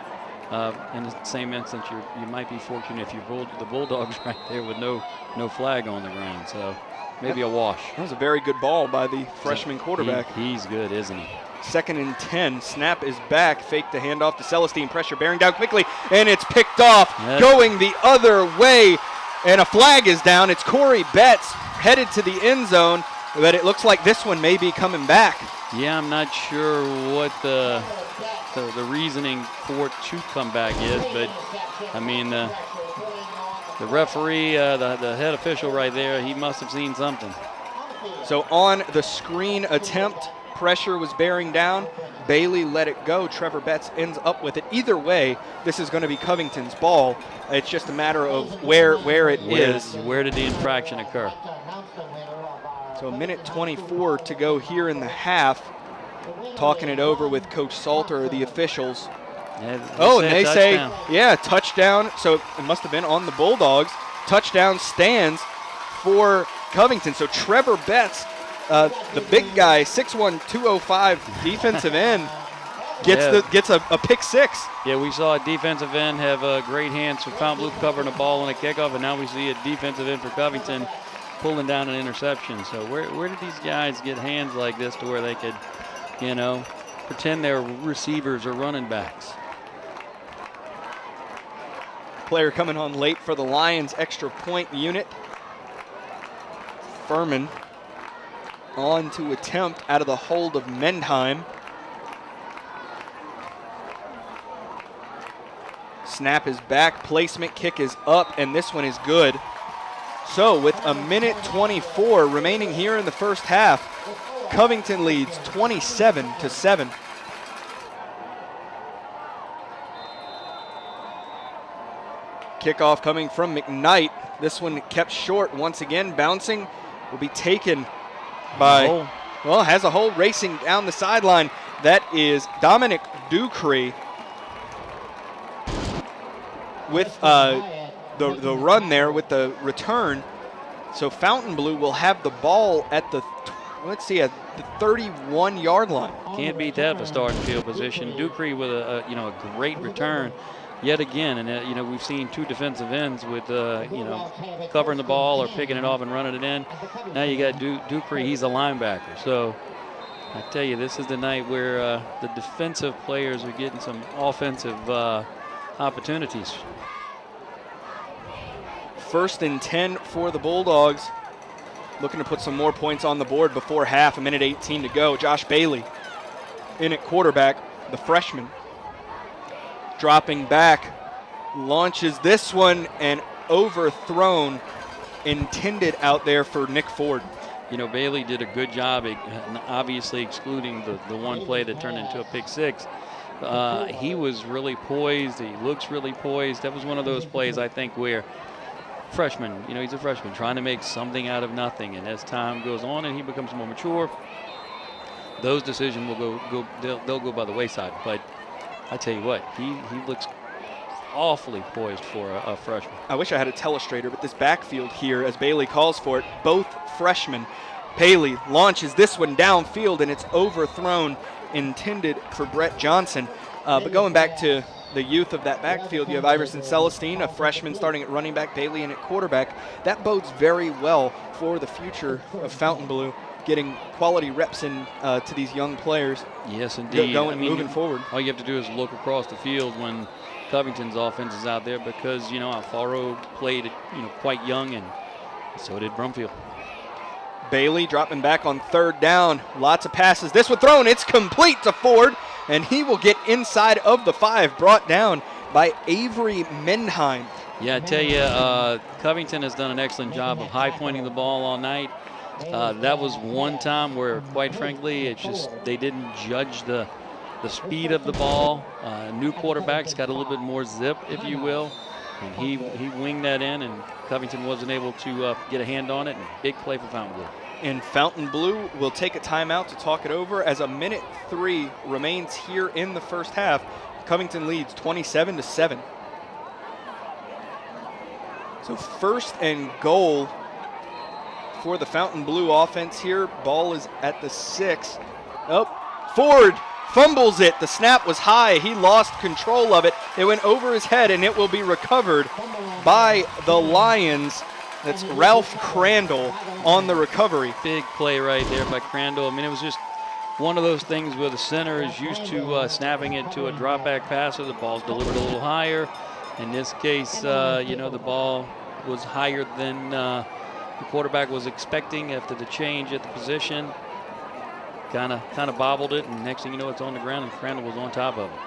In the same instance, you might be fortunate if you pulled the Bulldogs right there with no flag on the ground. So maybe a wash. That was a very good ball by the freshman quarterback. He's good, isn't he? 2nd and 10. Snap is back. Fake the handoff to Celestine. Pressure bearing down quickly, and it's picked off. Going the other way, and a flag is down. It's Corey Betts headed to the end zone, but it looks like this one may be coming back. Yeah, I'm not sure what the reasoning for it to come back is, but I mean the referee, the head official right there, he must have seen something. So on the screen attempt, pressure was bearing down. Bailey let it go. Trevor Betts ends up with it. Either way, this is going to be Covington's ball. It's just a matter of where it is. Where did the infraction occur? So 1:24 to go here in the half. Talking it over with Coach Salter, the officials. And they say, touchdown. So it must have been on the Bulldogs. Touchdown stands for Covington. So Trevor Betts, the big guy, 6'1", 205 defensive end, gets a pick six. Yeah, we saw a defensive end have great hands for Fountainbleau covering the ball on a kickoff, and now we see a defensive end for Covington pulling down an interception. So where did these guys get hands like this to where they could, pretend they're receivers or running backs? Player coming on late for the Lions extra point unit. Furman on to attempt out of the hold of Mendheim. Snap is back, placement kick is up, and this one is good. So with a minute 24 remaining here in the first half, Covington leads 27-7. Kickoff coming from McKnight. This one kept short once again, bouncing, will be taken by, has a hole racing down the sideline. That is Dominic Ducree with the run there with the return. So Fountainbleau will have the ball at the, at the 31-yard line. Can't beat that for starting field position. Ducree with a great return yet again, and we've seen two defensive ends with covering the ball or picking it off and running it in. Now you got Ducree, he's a linebacker. So I tell you, this is the night where the defensive players are getting some offensive opportunities. 1st and 10 for the Bulldogs. Looking to put some more points on the board before half, a minute 18 to go. Josh Bailey in at quarterback, the freshman. Dropping back, launches this one and overthrown, intended out there for Nick Ford. Bailey did a good job, obviously excluding the one play that turned into a pick six. He was really poised. He looks really poised. That was one of those plays, I think, where freshman, he's a freshman trying to make something out of nothing. And as time goes on and he becomes more mature, those decisions will they'll go by the wayside. But I tell you what, he looks awfully poised for a freshman. I wish I had a telestrator, but this backfield here, as Bailey calls for it, both freshmen. Bailey launches this one downfield, and it's overthrown, intended for Brett Johnson. But going back to the youth of that backfield, you have Iverson Celestine, a freshman starting at running back, Bailey in at quarterback. That bodes very well for the future of Fountainbleau, getting quality reps in to these young players. Yes, indeed. Moving forward. All you have to do is look across the field when Covington's offense is out there, because Alfaro played quite young, and so did Brumfield. Bailey dropping back on 3rd down. Lots of passes. This one thrown. It's complete to Ford, and he will get inside of the 5, brought down by Avery Mendheim. Yeah, I tell you, Covington has done an excellent job of high pointing the ball all night. That was one time where, quite frankly, it's just they didn't judge the speed of the ball. New quarterback's got a little bit more zip, if you will, and he winged that in, and Covington wasn't able to get a hand on it. And big play for Fountainbleau. And Fountainbleau will take a timeout to talk it over as a minute 3 remains here in the first half. Covington leads 27-7. So 1st and goal for the Fountainbleau offense here. Ball is at the 6. Ford fumbles it. The snap was high. He lost control of it. It went over his head, and it will be recovered by the Lions. That's Ralph Crandall on the recovery. Big play right there by Crandall. It was just one of those things where the center is used to snapping it to a drop back passer. The ball's delivered a little higher. In this case, the ball was higher than the quarterback was expecting after the change at the position. Kind of bobbled it, and next thing you know, it's on the ground, and Crandall was on top of it.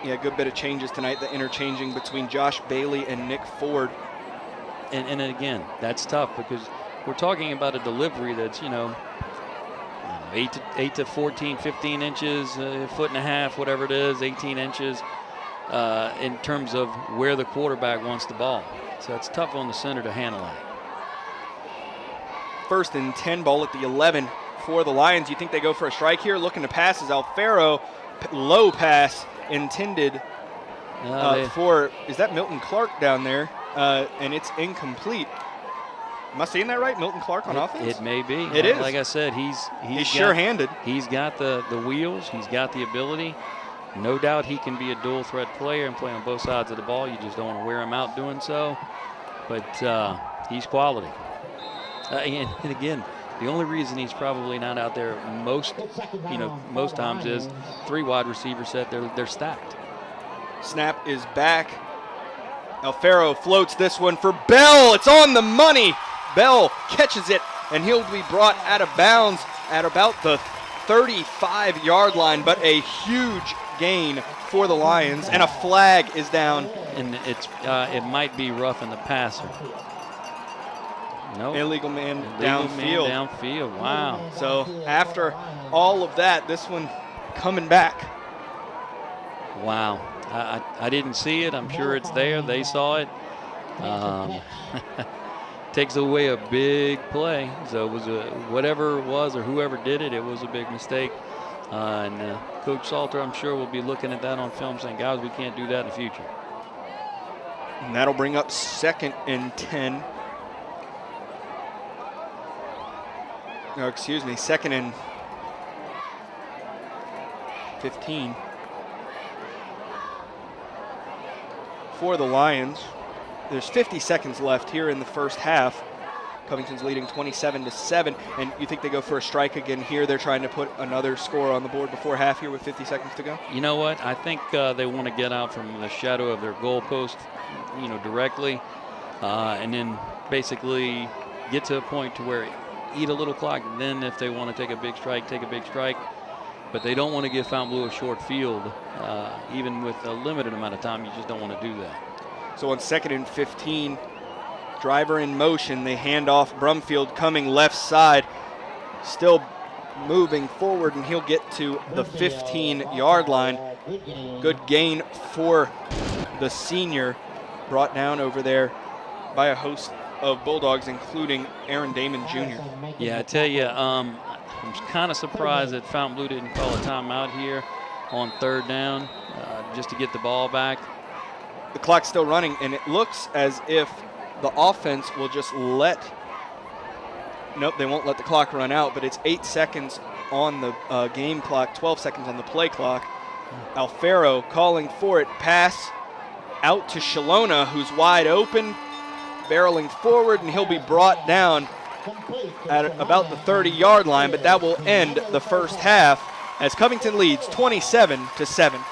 Yeah, good bit of changes tonight, the interchanging between Josh Bailey and Nick Ford. And again, that's tough, because we're talking about a delivery that's, 8 to 14, 15 inches, a foot and a half, whatever it is, 18 inches, in terms of where the quarterback wants the ball. So it's tough on the center to handle that. 1st and 10, ball at the 11 for the Lions. You think they go for a strike here? Looking to pass is Alfaro. Low pass intended for, is that Milton Clark down there? And it's incomplete. Am I seeing that right? Milton Clark on offense? It may be. It is. Like I said, he's sure-handed. He's got the wheels. He's got the ability. No doubt he can be a dual threat player and play on both sides of the ball. You just don't want to wear him out doing so. But he's quality. And again, the only reason he's probably not out there most times is 3 wide receiver set. They're stacked. Snap is back. Alfaro floats this one for Bell. It's on the money. Bell catches it, and he'll be brought out of bounds at about the 35-yard line, but a huge gain for the Lions, and a flag is down. And it might be roughing the passer. No. Illegal man Illegal downfield. man downfield. Wow. So after all of that, this one coming back. Wow. I didn't see it. I'm sure it's there. They saw it. Takes away a big play. So it was whatever it was or whoever did it, it was a big mistake. And Coach Salter, I'm sure, will be looking at that on film saying, guys, we can't do that in the future. And that'll bring up 2nd and 10. No, excuse me, 2nd and 15 for the Lions. There's 50 seconds left here in the first half. Covington's leading 27-7, and you think they go for a strike again here? They're trying to put another score on the board before half here with 50 seconds to go? You know what? I think they want to get out from the shadow of their goalpost, directly, and then basically get to a point to where eat a little clock. Then if they want to take a big strike, take a big strike. But they don't want to give Fountainbleau a short field. Even with a limited amount of time, you just don't want to do that. So on 2nd and 15, driver in motion, they hand off. Brumfield coming left side, still moving forward, and he'll get to the 15-yard line. Good gain for the senior, brought down over there by a host of Bulldogs, including Aaron Damon Jr. Yeah, I tell you, I'm kind of surprised that Fountainbleau didn't call a timeout here on 3rd down just to get the ball back. The clock's still running, and it looks as if the offense will just let – nope, they won't let the clock run out, but it's 8 seconds on the game clock, 12 seconds on the play clock. Alfaro calling for it, pass out to Shalona, who's wide open, barreling forward, and he'll be brought down at about the 30-yard line, but that will end the first half as Covington leads 27-7.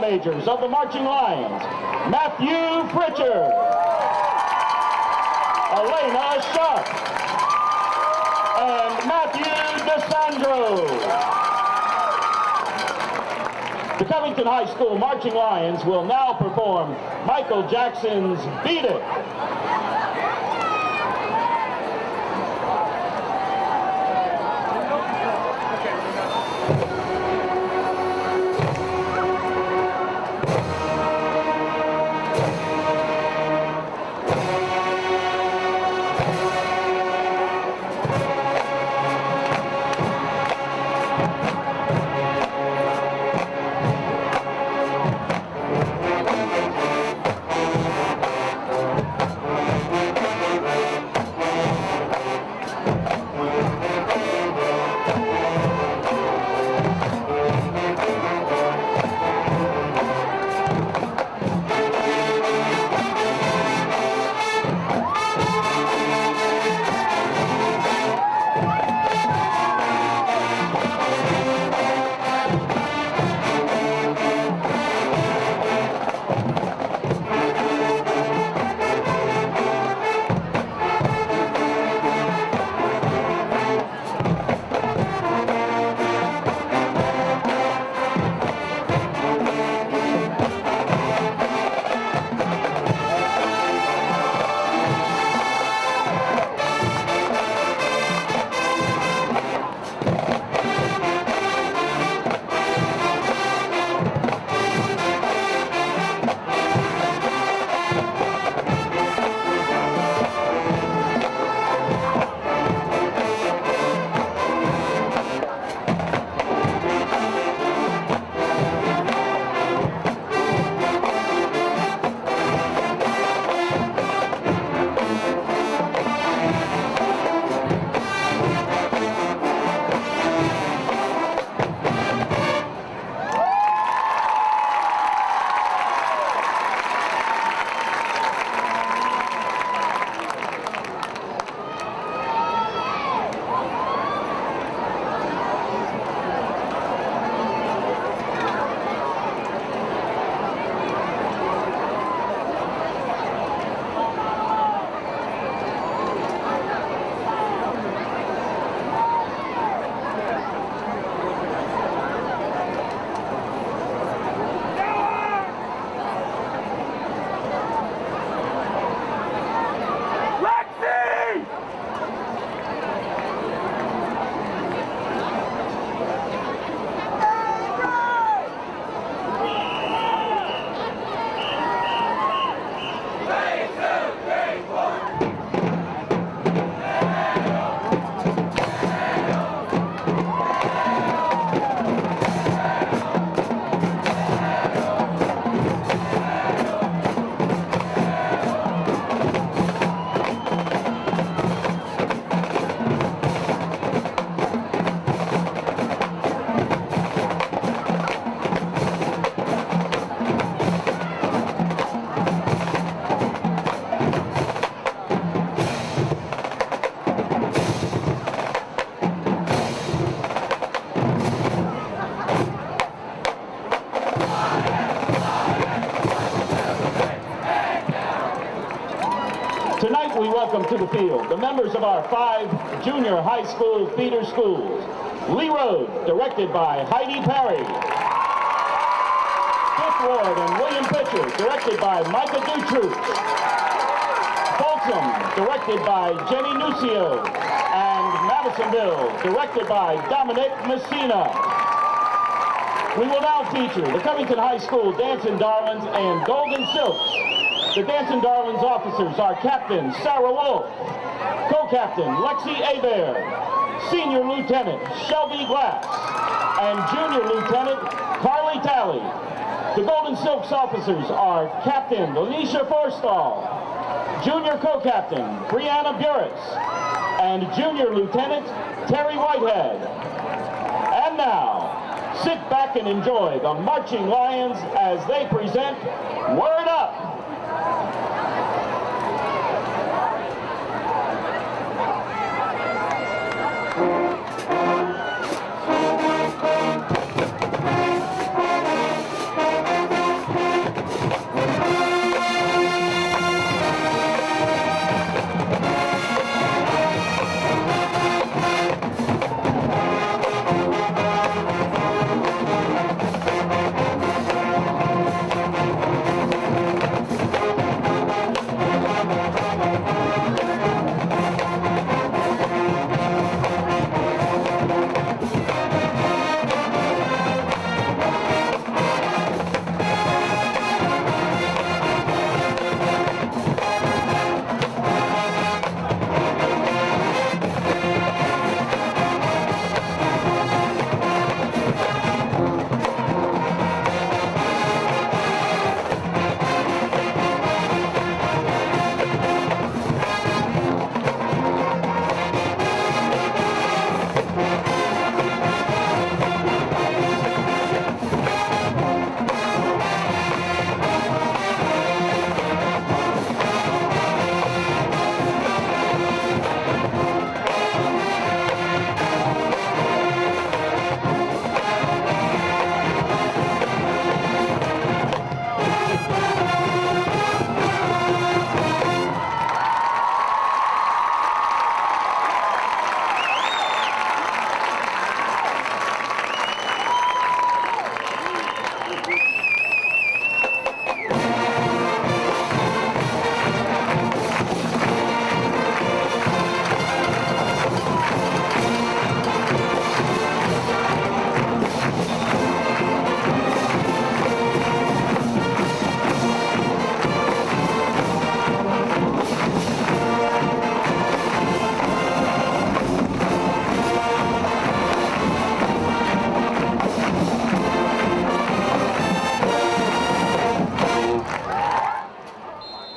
drum majors of the marching Lions, Matthew Pritchard, Elena Sharp, and Matthew DeSandro. The Covington High School Marching Lions will now perform Michael Jackson's Beat It. Tonight we welcome to the field the members of our 5 junior high school feeder schools. Lee Road, directed by Heidi Perry. Fifth Ward and William Pitcher, directed by Micah Dutroux. Folsom, directed by Jenny Nucio. And Madisonville, directed by Dominic Messina. We will now feature the Covington High School Dancing Darlings and Golden Silks. The Dancing Darlings officers are Captain Sarah Wolf, Co-Captain Lexi Hebert, Senior Lieutenant Shelby Glass, and Junior Lieutenant Carly Talley. The Golden Silks officers are Captain Lanisha Forstall, Junior Co-Captain Brianna Burris, and Junior Lieutenant Terry Whitehead. And now, sit back and enjoy the Marching Lions as they present Word Up!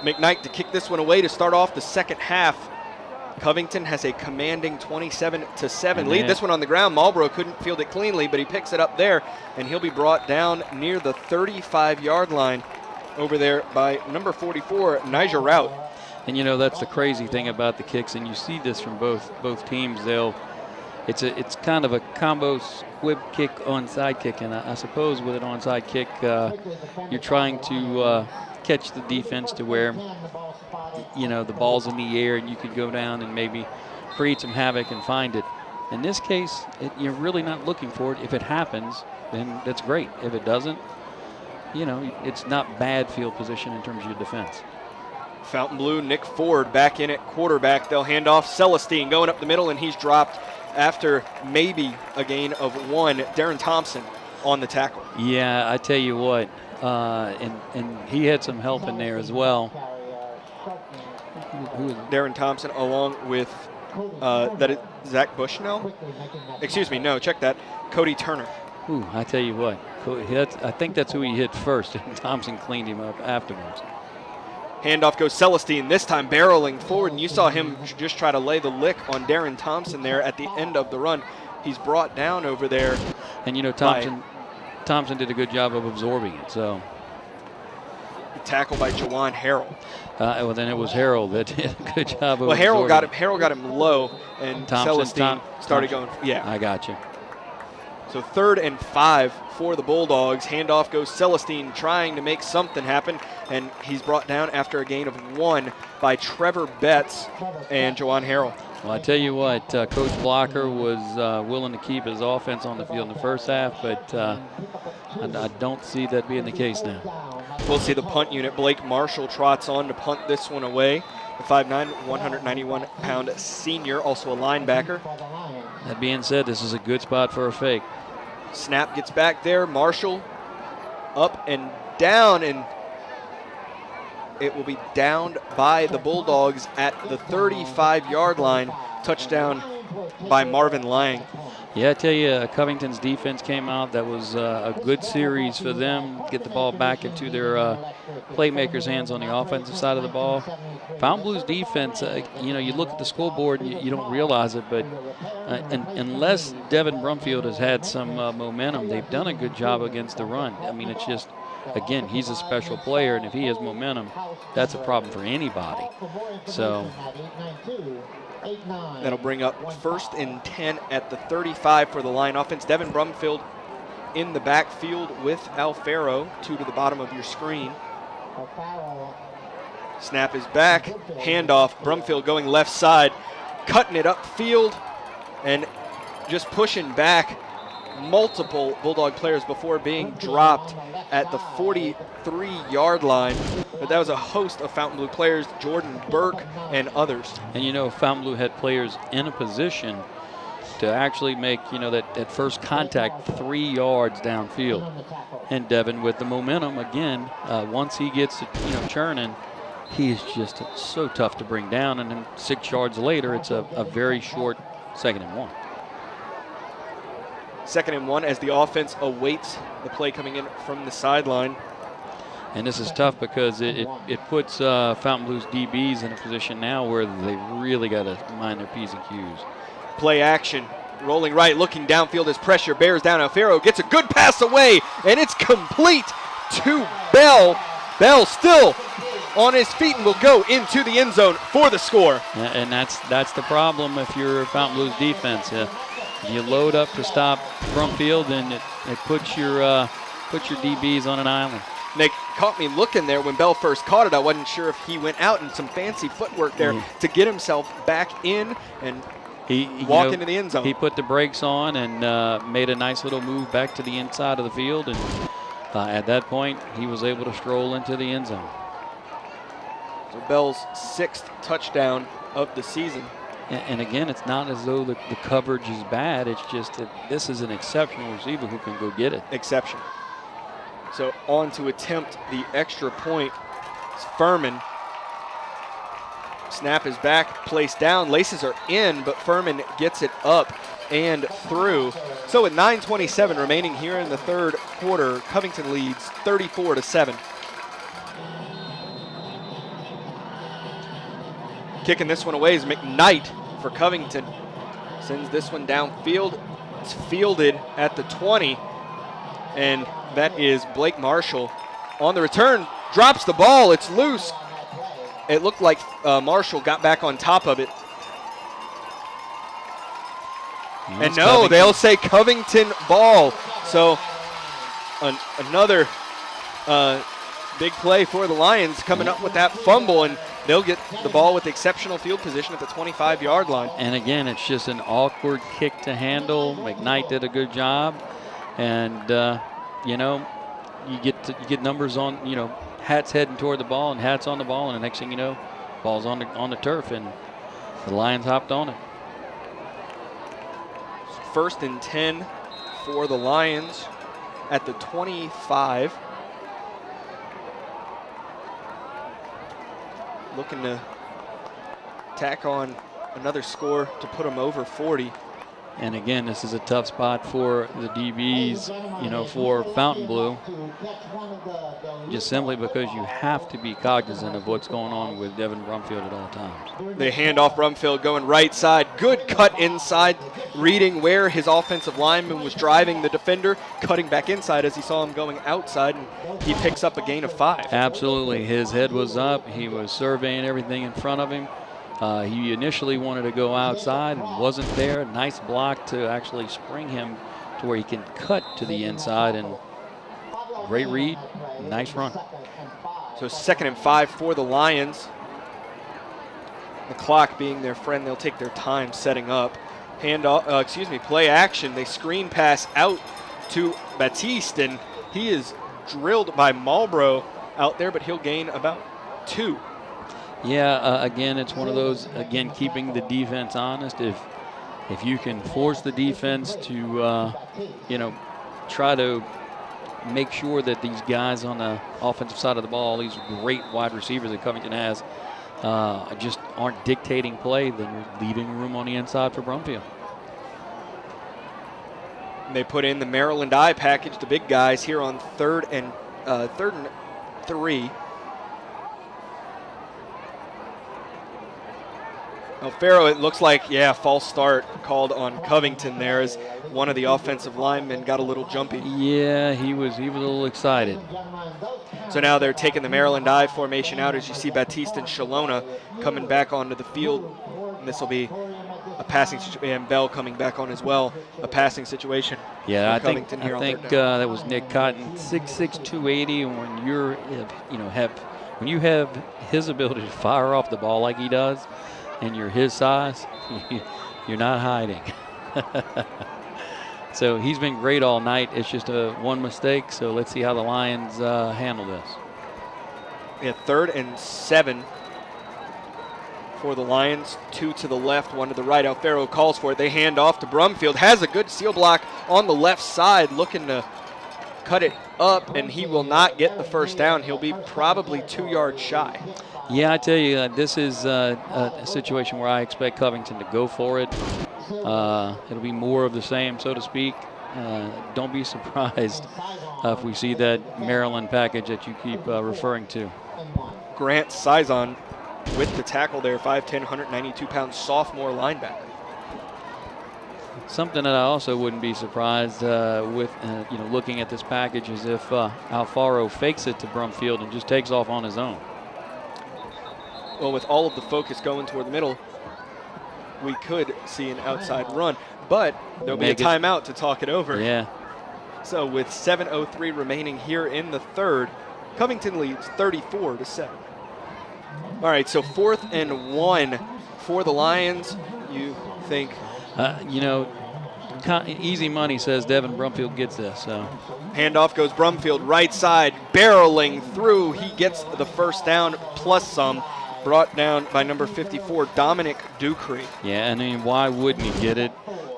McKnight to kick this one away to start off the second half. Covington has a commanding 27-7 lead. This one on the ground. Marlboro couldn't field it cleanly, but he picks it up there, and he'll be brought down near the 35-yard line over there by number 44, Niger Rout. And you know, that's the crazy thing about the kicks, and you see this from both teams. It's kind of a combo squib kick, onside kick, and I suppose with an onside kick, you're trying to catch the defense to where, you know, the ball's in the air and you could go down and maybe create some havoc and find it. In this case, you're really not looking for it. If it happens, then that's great. If it doesn't, you know, it's not bad field position in terms of your defense. Fountainbleau, Nick Ford back in at quarterback. They'll hand off Celestine going up the middle, and he's dropped after maybe a gain of 1. Darren Thompson on the tackle. Yeah, I tell you what, and he had some help in there as well. Who is Darren Thompson along with Zach Bushnell? Excuse me, no, check that. Cody Turner. Ooh, I tell you what, I think that's who he hit first, and Thompson cleaned him up afterwards. Handoff goes Celestine, this time barreling forward, and you saw him just try to lay the lick on Darren Thompson there at the end of the run. He's brought down over there. And you know, Thompson did a good job of absorbing it. So tackle by Jawan Harrell. Well, then it was Harrell that did a good job of Harrell absorbing. Harrell got him low, and Celestine started going. Yeah, I got you. So 3rd and 5 for the Bulldogs. Handoff goes Celestine trying to make something happen, and he's brought down after a gain of 1 by Trevor Betts and Jawan Harrell. Well, I tell you what, Coach Blocker was willing to keep his offense on the field in the first half, but I don't see that being the case now. We'll see the punt unit. Blake Marshall trots on to punt this one away. The 5'9", 191-pound senior, also a linebacker. That being said, this is a good spot for a fake. Snap gets back there. Marshall up and down, and it will be downed by the Bulldogs at the 35-yard line. Touchdown by Marvin Lang. Yeah, I tell you, Covington's defense came out. That was a good series for them. Get the ball back into their playmakers' hands on the offensive side of the ball. Fountainbleu's defense, you know, you look at the scoreboard and you don't realize it, but unless Devin Brumfield has had some momentum, they've done a good job against the run. I mean, it's just, again, he's a special player, and if he has momentum, that's a problem for anybody. So that'll bring up 1st and 10 at the 35 for the line offense. Devin Brumfield in the backfield with Alfaro, 2 to the bottom of your screen. Snap is back, handoff, Brumfield going left side, cutting it upfield, and just pushing back multiple Bulldog players before being dropped at the 43-yard line. But that was a host of Fountainbleau players, Jordan Burke and others. And you know, Fountainbleau had players in a position to actually make, you know, that first contact 3 yards downfield. And Devin, with the momentum, again, once he gets it, you know, churning, he is just so tough to bring down. And then 6 yards later, it's a very short 2nd and 1. 2nd and 1 as the offense awaits the play coming in from the sideline. And this is tough because it puts Fountainbleu's DBs in a position now where they really got to mind their P's and Q's. Play action, rolling right, looking downfield as pressure bears down. Alfaro gets a good pass away, and it's complete to Bell. Bell still on his feet and will go into the end zone for the score. And that's the problem if you're Fountainbleu's defense. You load up to stop Brumfield, and it puts your DBs on an island. They caught me looking there when Bell first caught it. I wasn't sure if he went out in some fancy footwork there to get himself back in and walk into the end zone. He put the brakes on and made a nice little move back to the inside of the field, and at that point, he was able to stroll into the end zone. So Bell's 6th touchdown of the season. And again, it's not as though the coverage is bad. It's just that this is an exceptional receiver who can go get it. Exception. So on to attempt the extra point. It's Furman. Snap is back, placed down. Laces are in, but Furman gets it up and through. So with 9:27 remaining here in the 3rd quarter, Covington leads 34-7. Kicking this one away is McKnight for Covington. Sends this one downfield. It's fielded at the 20, and that is Blake Marshall. On the return, drops the ball. It's loose. It looked like Marshall got back on top of it. And no, Covington. They'll say Covington ball. So another big play for the Lions coming up with that fumble, and they'll get the ball with exceptional field position at the 25-yard line. And again, it's just an awkward kick to handle. McKnight did a good job, and you know, you get numbers on, you know, hats heading toward the ball and hats on the ball, and the next thing you know, ball's on the turf, and the Lions hopped on it. 1st and 10 for the Lions at the 25. Looking to tack on another score to put them over 40. And again, this is a tough spot for the DBs, you know, for Fountainbleau, just simply because you have to be cognizant of what's going on with Devin Brumfield at all times. They hand off Brumfield going right side. Good cut inside, reading where his offensive lineman was driving the defender, cutting back inside as he saw him going outside, and he picks up a gain of 5. Absolutely. His head was up. He was surveying everything in front of him. He initially wanted to go outside and wasn't there. Nice block to actually spring him to where he can cut to the inside, and great read, nice run. So 2nd and 5 for the Lions. The clock being their friend, they'll take their time setting up. Play action. They screen pass out to Batiste, and he is drilled by Marlboro out there, but he'll gain about 2. Yeah, again, it's one of those, again, keeping the defense honest. If you can force the defense to, you know, try to make sure that these guys on the offensive side of the ball, these great wide receivers that Covington has, just aren't dictating play, then you're leaving room on the inside for Brumfield. They put in the Maryland I package, the big guys here on 3rd and 3. Farrow, it looks like, false start called on Covington there as one of the offensive linemen got a little jumpy. Yeah, he was a little excited. So now they're taking the Maryland I formation out as you see Batiste and Shalona coming back onto the field. And this will be a passing situation, and Bell coming back on as well, a passing situation. Yeah, I think that was Nick Cotton, 6'6", 280, and when you're, when you have his ability to fire off the ball like he does, and you're his size, you're not hiding. So he's been great all night. It's just one mistake, so let's see how the Lions handle this. 3rd and 7 for the Lions. 2 to the left, 1 to the right. Alfaro calls for it. They hand off to Brumfield. Has a good seal block on the left side, looking to cut it up, and he will not get the first down. He'll be probably 2 yards shy. Yeah, I tell you, this is a situation where I expect Covington to go for it. It'll be more of the same, so to speak. Don't be surprised if we see that Maryland package that you keep referring to. Grant Sizon with the tackle there, 5'10", 192-pound sophomore linebacker. Something that I also wouldn't be surprised with, looking at this package is if Alfaro fakes it to Brumfield and just takes off on his own. Well, with all of the focus going toward the middle, we could see an outside run, but there'll be a timeout to talk it over. Yeah. So with 7:03 remaining here in the 3rd, Covington leads 34-7. All right, so 4th and 1 for the Lions. You think? Easy money says Devin Brumfield gets this. So. Handoff goes Brumfield, right side, barreling through. He gets the first down plus some. Brought down by number 54, Dominic Ducree. Yeah, I mean, why wouldn't he get it?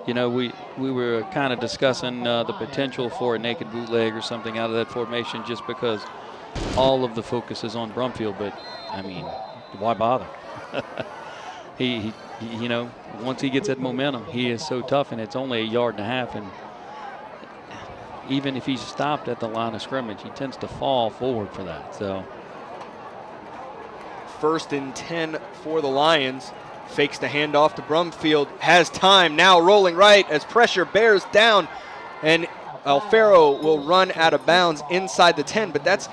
You know, we were kind of discussing the potential for a naked bootleg or something out of that formation just because all of the focus is on Brumfield. But, I mean, why bother? he once he gets that momentum, he is so tough, and it's only 1.5 yards. And even if he's stopped at the line of scrimmage, he tends to fall forward for that. So 1st and 10 for the Lions. Fakes the handoff to Brumfield. Has time now, rolling right as pressure bears down, and Alfaro will run out of bounds inside the 10. But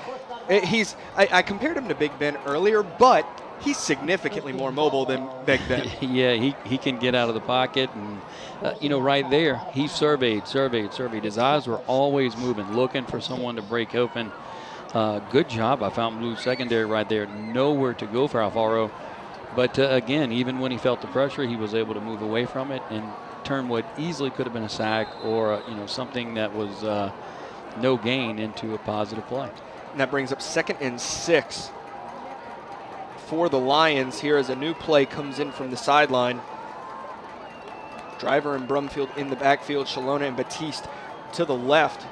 I compared him to Big Ben earlier, but he's significantly more mobile than Big Ben. Yeah, he can get out of the pocket, and right there, he surveyed. His eyes were always moving, looking for someone to break open. Good job by Fountainbleau secondary right there. Nowhere to go for Alfaro. But again, even when he felt the pressure, he was able to move away from it and turn what easily could have been a sack or something that was no gain into a positive play. And that brings up 2nd and 6 for the Lions here as a new play comes in from the sideline. Driver and Brumfield in the backfield, Shalona and Batiste to the left.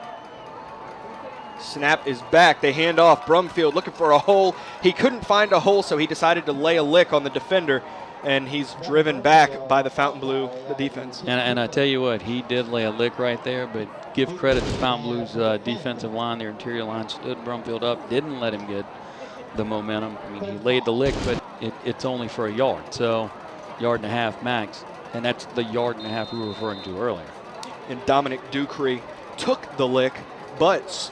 Snap is back. They hand off. Brumfield looking for a hole. He couldn't find a hole, so he decided to lay a lick on the defender, and he's driven back by the Fountainbleau, the defense. And I tell you what, he did lay a lick right there, but give credit to Fountainbleu's defensive line. Their interior line stood Brumfield up, didn't let him get the momentum. I mean, he laid the lick, but it's only for a yard, so 1.5 yards max, and that's the 1.5 yards we were referring to earlier. And Dominic Ducree took the lick, but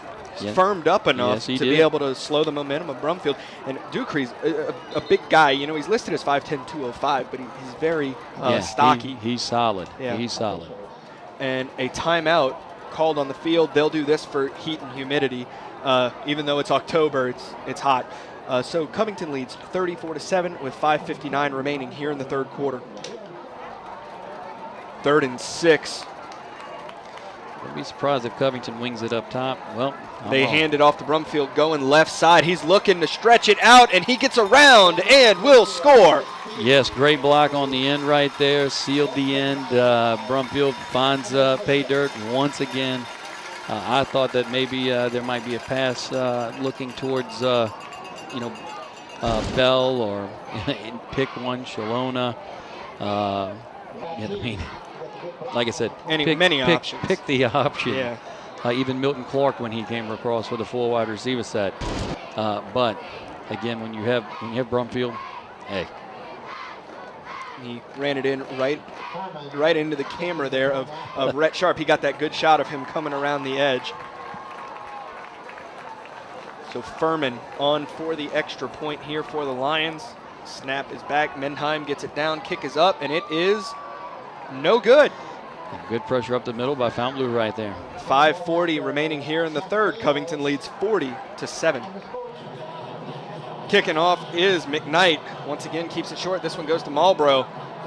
firmed up enough to be able to slow the momentum of Brumfield. And Ducree's a big guy. He's listed as 5'10", 205, but he's very stocky. He's solid. Yeah. He's solid. And a timeout called on the field. They'll do this for heat and humidity. Even though it's October, it's hot. So Covington leads 34-7 with 5:59 remaining here in the third quarter. 3rd and 6. I'd be surprised if Covington wings it up top. Well, they hand it off to Brumfield going left side. He's looking to stretch it out, and he gets around and will score. Yes, great block on the end right there. Sealed the end. Brumfield finds pay dirt once again. I thought that maybe there might be a pass looking towards, Bell or pick one, Shalona. Like I said, many options. Pick the option. Yeah. Even Milton Clark when he came across with a full wide receiver set. But again, when you have Brumfield, hey. He ran it in right into the camera there of Rhett Sharp. He got that good shot of him coming around the edge. So Furman on for the extra point here for the Lions. Snap is back. Menheim gets it down. Kick is up, and it is no good. Good pressure up the middle by Fountainbleau right there. 5:40 remaining here in the third. Covington leads 40-7. Kicking off is McKnight. Once again, keeps it short. This one goes to Marlboro.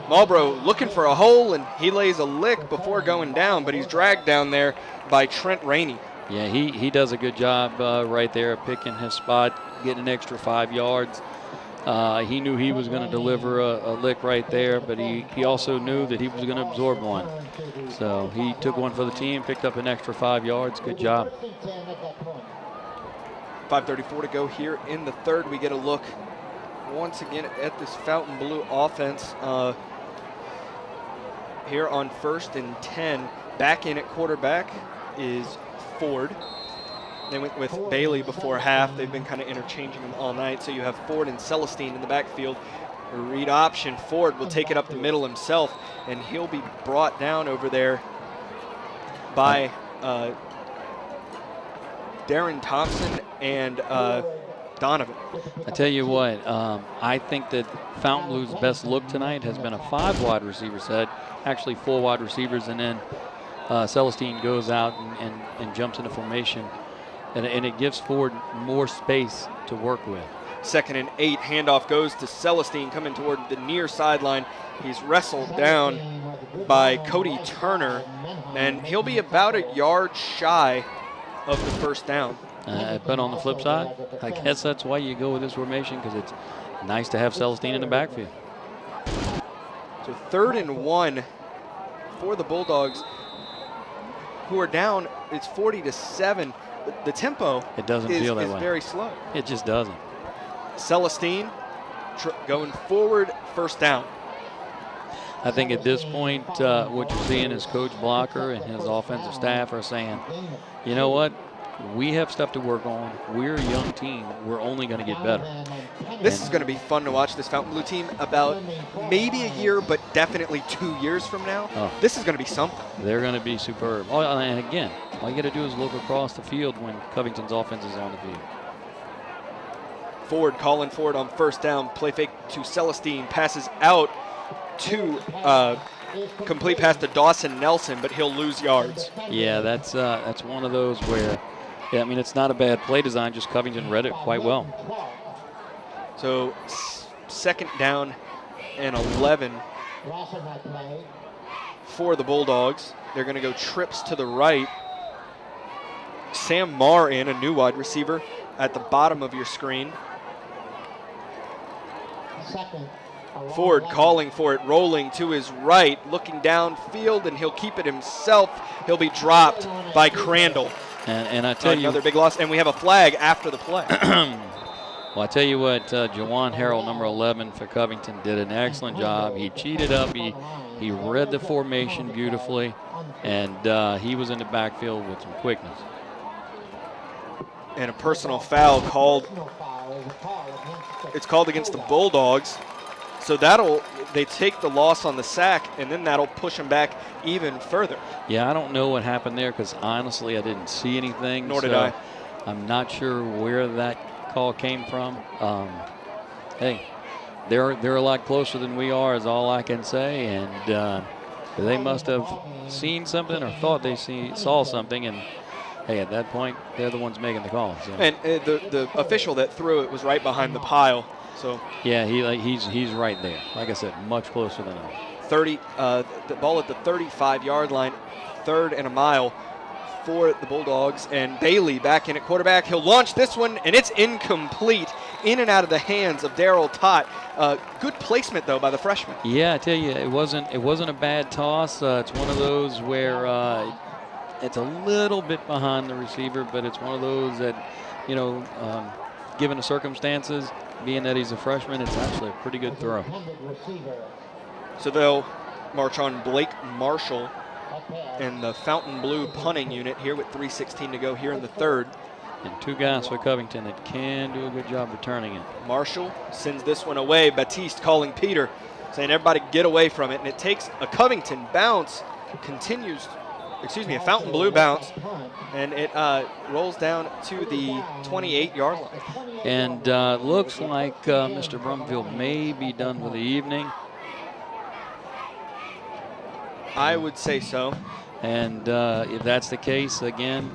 Marlboro looking for a hole, and he lays a lick before going down, but he's dragged down there by Trent Rainey. Yeah, he does a good job right there, picking his spot, getting an extra 5 yards. He knew he was going to deliver a lick right there, but he also knew that he was going to absorb one. So he took one for the team, picked up an extra 5 yards. Good job. 5:34 to go here in the third. We get a look once again at this Fountainbleau offense here on 1st and 10. Back in at quarterback is Ford. They went with Bailey before half. They've been kind of interchanging them all night. So you have Ford and Celestine in the backfield. A read option. Ford will take it up the middle himself, and he'll be brought down over there by Darren Thompson and Donovan. I tell you what, I think that Fountainbleau's best look tonight has been a 5 wide receiver set, actually 4 wide receivers, and then Celestine goes out and jumps into formation. And it gives Ford more space to work with. 2nd and 8, handoff goes to Celestine coming toward the near sideline. He's wrestled down by Cody Turner, and he'll be about a yard shy of the first down. But on the flip side, I guess that's why you go with this formation, because it's nice to have Celestine in the backfield. So 3rd and 1 for the Bulldogs, who are down. It's 40-7. The tempo it doesn't feel that is way. Very slow. It just doesn't. Celestine going forward, first down. I think at this point, what you're seeing is Coach Blocker and his offensive staff are saying, you know what, we have stuff to work on. We're a young team. We're only going to get better. This is going to be fun to watch, this Fountainbleau team, about maybe a year, but definitely 2 years from now. Oh. This is going to be something. They're going to be superb. Oh, and again, all you got to do is look across the field when Covington's offense is on the field. Ford calling for it on first down. Play fake to Celestine. Passes out to complete pass to Dawson Nelson, but he'll lose yards. Yeah, that's one of those where, yeah, I mean, it's not a bad play design. Just Covington read it quite well. So second down and 11 for the Bulldogs. They're going to go trips to the right. Sam Marr in, a new wide receiver, at the bottom of your screen. Ford calling for it, rolling to his right, looking downfield, and he'll keep it himself. He'll be dropped by Crandall. And I tell you, another big loss, and we have a flag after the play. Well, I tell you what, Jawan Harrell, number 11 for Covington, did an excellent job. He cheated up. He read the formation beautifully, and he was in the backfield with some quickness. And a personal foul called. It's called against the Bulldogs. So they take the loss on the sack, and then that'll push them back even further. Yeah, I don't know what happened there because honestly I didn't see anything. Nor did I. I'm not sure where that call came from. Hey, they're a lot closer than we are, is all I can say, and they must have seen something or thought they saw something, and hey, at that point they're the ones making the call. So. And the official that threw it was right behind the pile. So yeah, he's right there. Like I said, much closer than us. 30, the ball at the 35-yard line, 3rd and a mile for the Bulldogs, and Bailey back in at quarterback. He'll launch this one, and it's incomplete, in and out of the hands of Darryl Tott. Good placement though by the freshman. Yeah, I tell you, it wasn't a bad toss. It's one of those where it's a little bit behind the receiver, but it's one of those that, given the circumstances, being that he's a freshman, it's actually a pretty good throw. So they'll march on Blake Marshall and the Fountainbleau punting unit here with 3:16 to go here in the third. And 2 guys for Covington that can do a good job returning it. Marshall sends this one away. Batiste calling Peter, saying everybody get away from it. And it takes a Covington bounce, a Fountainbleau bounce, and it rolls down to the 28-yard line. And looks like Mr. Brumfield may be done for the evening. I would say so. And if that's the case, again,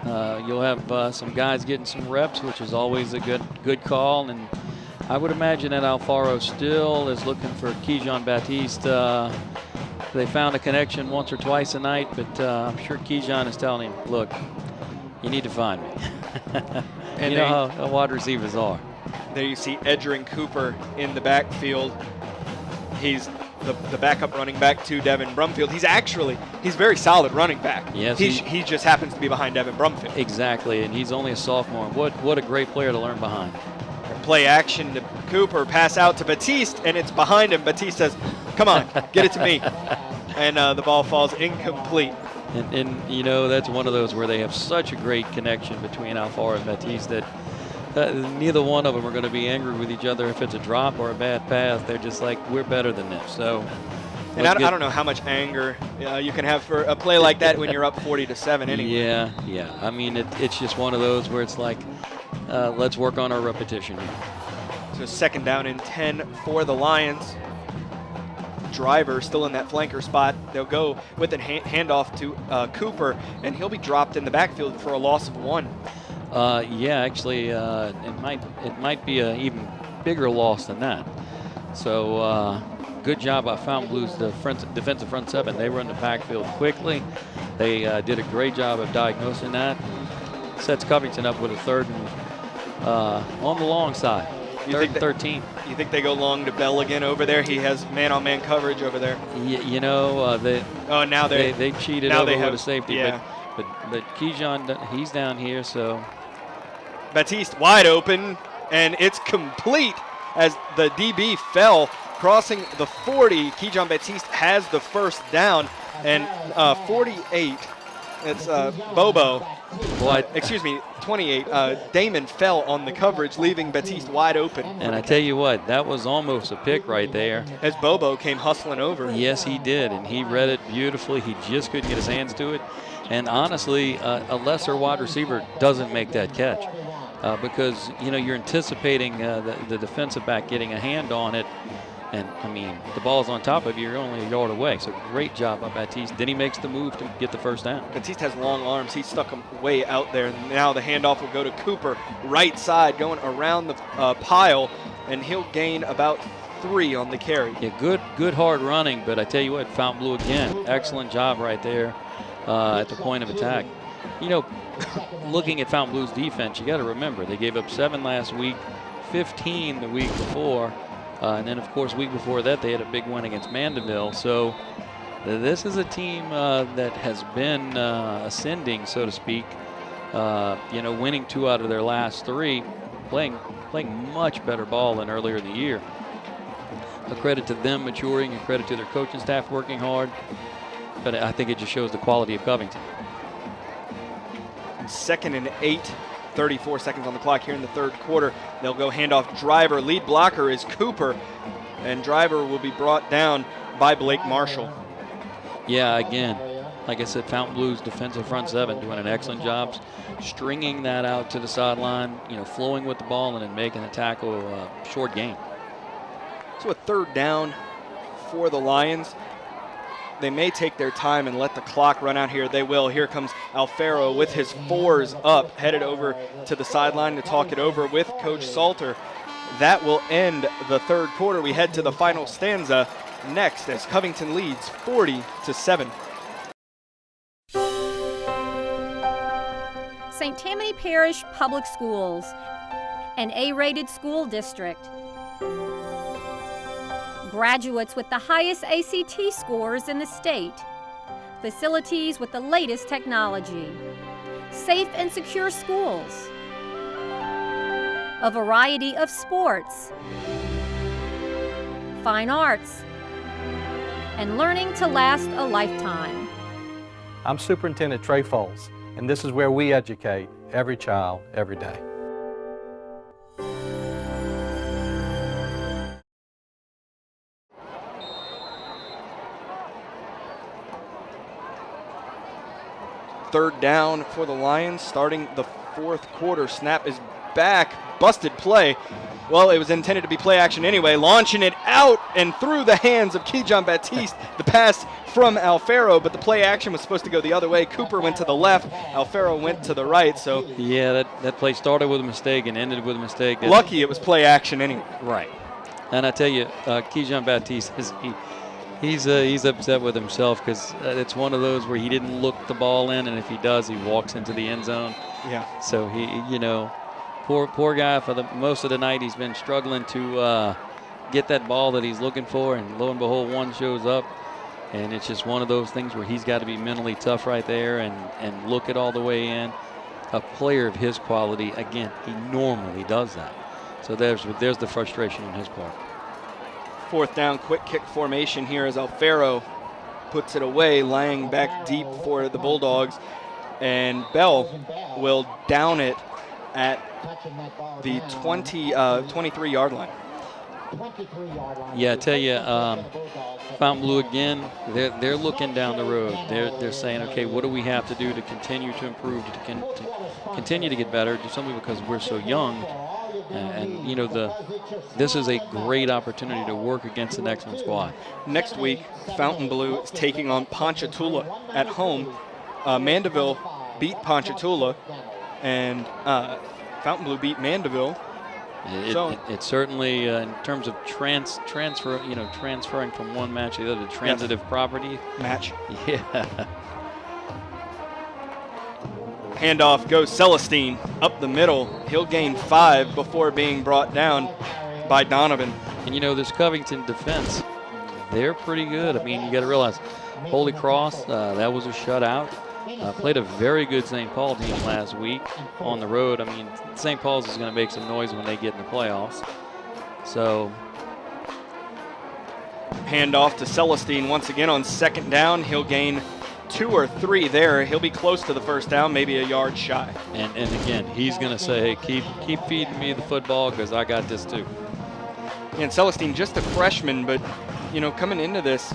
you'll have some guys getting some reps, which is always a good call. And I would imagine that Alfaro still is looking for Kejon Batiste. They found a connection once or twice a night, but I'm sure Kejon is telling him, look, you need to find me. And you know how wide receivers are. There you see Edgerrin Cooper in the backfield. He's the backup running back to Devin Brumfield. He's very solid running back. Yes, he just happens to be behind Devin Brumfield. Exactly, and he's only a sophomore. What a great player to learn behind. Play action to Cooper, pass out to Batiste, and it's behind him. Batiste says, come on, get it to me. And the ball falls incomplete. And that's one of those where they have such a great connection between Alfaro and Batiste that neither one of them are going to be angry with each other if it's a drop or a bad pass. They're just like, we're better than this. So, and I don't know how much anger you can have for a play like that when you're up 40-7 anyway. Yeah. I mean, it's just one of those where it's like, let's work on our repetition. So 2nd down and 10 for the Lions. Driver still in that flanker spot. They'll go with a handoff to Cooper, and he'll be dropped in the backfield for a loss of 1. Yeah, actually, it might be an even bigger loss than that. So good job by Fountainbleau's defensive front 7. They run the backfield quickly. They did a great job of diagnosing that. Sets Covington up with a 3rd and on the long side. 3rd and 13. You think they go long to Bell again over there? He has man-on-man coverage over there. They cheated now over with a safety. Yeah. But Kejon, he's down here, so. Batiste wide open, and it's complete as the DB fell, crossing the 40. Kejon Batiste has the first down, and 48. It's Bobo Well, excuse me, 28. Damon fell on the coverage, leaving Batiste wide open. and I tell you what, that was almost a pick right there. As Bobo came hustling over. Yes, he did, and he read it beautifully. He just couldn't get his hands to it. And honestly, a lesser wide receiver doesn't make that catch because, you know, you're anticipating the defensive back getting a hand on it. And, I mean, the ball's on top of you. You're only a yard away. So great job by Batiste. Then he makes the move to get the first down. Batiste has long arms. He stuck them way out there. And now the handoff will go to Cooper, right side, going around the pile, and he'll gain about 3 on the carry. Yeah, good hard running. But I tell you what, Fountainbleau again, excellent job right there at the point of attack. You know, looking at Fountainbleau's defense, you got to remember they gave up 7 last week, 15 the week before. And then, of course, week before that, they had a big win against Mandeville. So this is a team that has been ascending, so to speak, you know, winning 2 out of their last 3, playing much better ball than earlier in the year. A credit to them maturing, a credit to their coaching staff working hard. But I think it just shows the quality of Covington. 2nd and 8. 34 seconds on the clock here in the third quarter. They'll go handoff Driver. Lead blocker is Cooper, and Driver will be brought down by Blake Marshall. Yeah, again, like I said, Fountainbleau's defensive front 7 doing an excellent job stringing that out to the sideline, you know, flowing with the ball and then making the tackle short game. So a 3rd down for the Lions. They may take their time and let the clock run out here. They will. Here comes Alfaro with his 4s up, headed over to the sideline to talk it over with Coach Salter. That will end the third quarter. We head to the final stanza next as Covington leads 40-7. St. Tammany Parish Public Schools, an A-rated school district. Graduates with the highest ACT scores in the state. Facilities with the latest technology. Safe and secure schools. A variety of sports. Fine arts. And learning to last a lifetime. I'm Superintendent Trey Foles, and this is where we educate every child, every day. Third down for the Lions, starting the fourth quarter. Snap is back, busted play. Well, it was intended to be play action anyway, launching it out and through the hands of Kejon Batiste. The pass from Alfaro, but the play action was supposed to go the other way. Cooper went to the left, Alfaro went to the right. So yeah, that play started with a mistake and ended with a mistake. Lucky it was play action anyway. Right. And I tell you, Kejon Batiste, he's upset with himself because it's one of those where he didn't look the ball in, and if he does, he walks into the end zone. Yeah. So he, you know, poor guy for the most of the night. He's been struggling to get that ball that he's looking for, and lo and behold, one shows up, and it's just one of those things where he's got to be mentally tough right there and look it all the way in. A player of his quality, again, he normally does that. So there's the frustration on his part. Fourth down, quick kick formation here as Alfaro puts it away, laying back deep for the Bulldogs, and Bell will down it at the 23-yard line. Yeah, I tell you, Fountainbleau again, they're looking down the road. They're saying, okay, what do we have to do to continue to improve, to continue to get better, just simply because we're so young. And you know, this is a great opportunity to work against an excellent squad. Next week, Fountainbleau is taking on Ponchatoula at home. Mandeville beat Ponchatoula, and Fountainbleau beat Mandeville. It certainly, in terms of transferring from one match to the other, the transitive property match. Yeah. Handoff goes Celestine up the middle. He'll gain 5 before being brought down by Donovan. And you know, this Covington defense, they're pretty good. I mean, you got to realize, Holy Cross, that was a shutout. Played a very good St. Paul team last week on the road. I mean, St. Paul's is going to make some noise when they get in the playoffs. So, handoff to Celestine once again on second down. He'll gain 2 or 3 there. He'll be close to the first down, maybe a yard shy. And again, he's going to say, hey, keep feeding me the football because I got this too. And Celestine, just a freshman, but coming into this,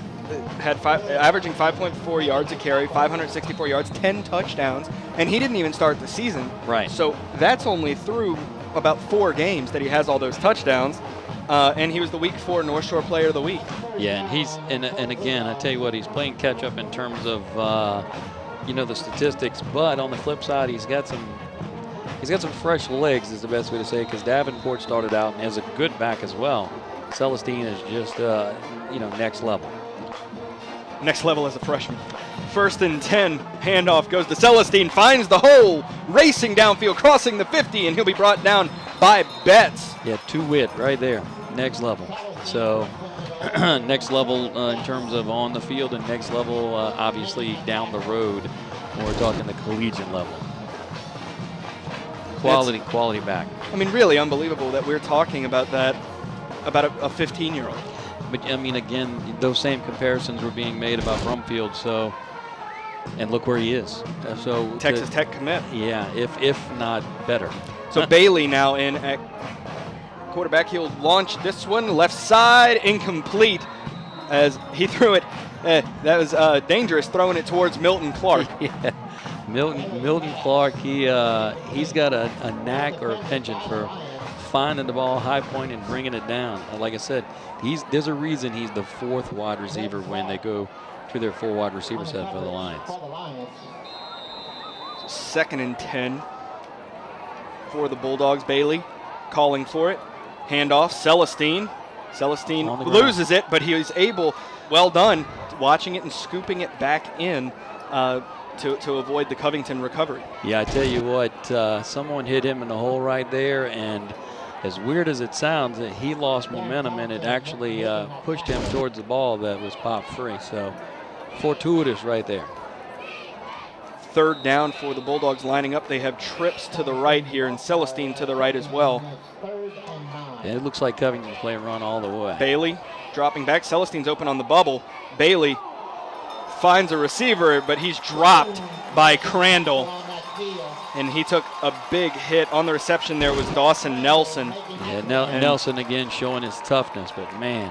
averaging 5.4 yards a carry, 564 yards, 10 touchdowns, and he didn't even start the season. Right. So that's only through about 4 games that he has all those touchdowns, and he was the Week 4 North Shore Player of the Week. Yeah, and he's and again, I tell you what, he's playing catch up in terms of the statistics, but on the flip side, he's got some fresh legs, is the best way to say it, because Davenport started out and has a good back as well. Celestine is just next level. Next level as a freshman. 1st and 10, handoff goes to Celestine, finds the hole, racing downfield, crossing the 50, and he'll be brought down by Betts. Yeah, 2-wit right there, next level. So next level in terms of on the field, and next level obviously down the road when we're talking the collegiate level. Quality back. I mean, really unbelievable that we're talking about that, about a 15-year-old. But, I mean, again, those same comparisons were being made about Brumfield, so, and look where he is. So Texas Tech commit. Yeah, if not better. So Bailey now in at quarterback. He'll launch this one, left side, incomplete, as he threw it. That was dangerous, throwing it towards Milton Clark. Yeah. Milton Clark, he's got a knack or a penchant for finding the ball high point and bringing it down. Like I said, there's a reason he's the 4th wide receiver when they go to their 4 wide receiver set for the Lions. 2nd and 10 for the Bulldogs. Bailey calling for it. Handoff, Celestine. Celestine loses it, but he was able, well done, watching it and scooping it back in to avoid the Covington recovery. Yeah, I tell you what, someone hit him in the hole right there, and as weird as it sounds, he lost momentum, and it actually pushed him towards the ball that was popped free. So fortuitous right there. 3rd down for the Bulldogs lining up. They have trips to the right here and Celestine to the right as well. And it looks like Covington's playing run all the way. Bailey dropping back. Celestine's open on the bubble. Bailey finds a receiver, but he's dropped by Crandall. And he took a big hit. On the reception there was Dawson Nelson. Yeah, Nelson again showing his toughness, but man,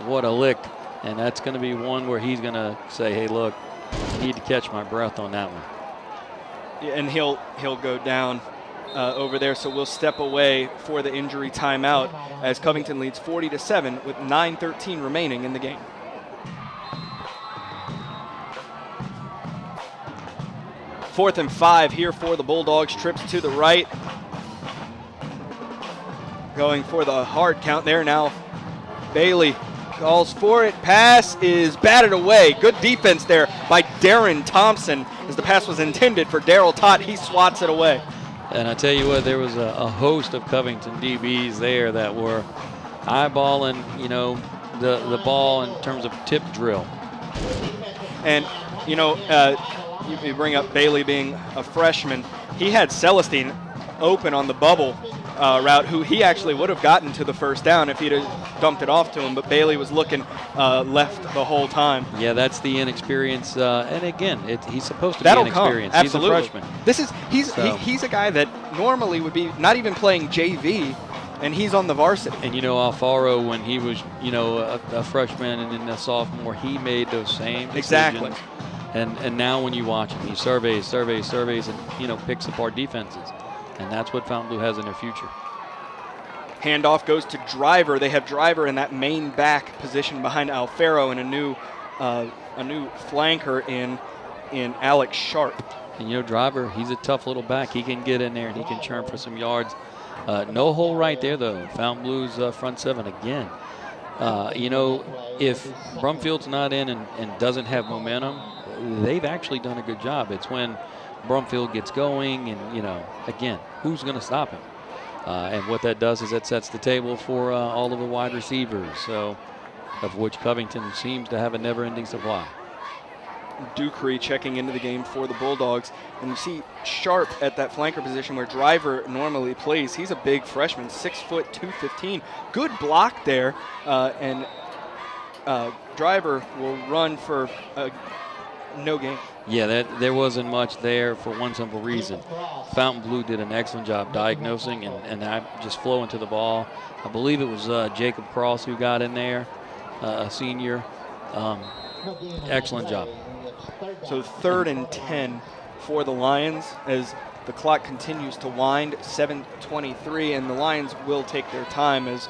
what a lick. And that's going to be one where he's going to say, hey, look, I need to catch my breath on that one. Yeah, and he'll go down over there, so we'll step away for the injury timeout as Covington leads 40-7 with 9:13 remaining in the game. Fourth and 5 here for the Bulldogs. Trips to the right. Going for the hard count there now. Bailey calls for it. Pass is batted away. Good defense there by Darren Thompson as the pass was intended for Darryl Tott. He swats it away. And I tell you what, there was a host of Covington DBs there that were eyeballing, the ball in terms of tip drill. And, you bring up Bailey being a freshman. He had Celestine open on the bubble route, who he actually would have gotten to the first down if he'd have dumped it off to him, but Bailey was looking left the whole time. Yeah, that's the inexperience, and again, he's supposed to That'll be inexperienced. Come. Absolutely. He's a freshman. He's a guy that normally would be not even playing JV, and he's on the varsity. And Alfaro, when he was a freshman and then a sophomore, he made those same decisions. Exactly. And now when you watch him, he surveys, and picks apart defenses. And that's what Fountainbleau has in their future. Handoff goes to Driver. They have Driver in that main back position behind Alfaro, and a new flanker in Alex Sharp. And Driver, he's a tough little back. He can get in there and he can churn for some yards. No hole right there though. Fountainbleau's front 7 again. If Brumfield's not in and doesn't have momentum, they've actually done a good job. It's when Brumfield gets going and, again, who's going to stop him? And what that does is that sets the table for all of the wide receivers, of which Covington seems to have a never-ending supply. Ducree checking into the game for the Bulldogs. And you see Sharp at that flanker position where Driver normally plays. He's a big freshman, 6 foot 215. Good block there. And Driver will run for no gain. Yeah, there wasn't much there for one simple reason. Fountainbleau did an excellent job diagnosing and just flowing to the ball. I believe it was Jacob Cross who got in there, a senior. Excellent job. So 3rd and 10 for the Lions as the clock continues to wind, 7:23, and the Lions will take their time as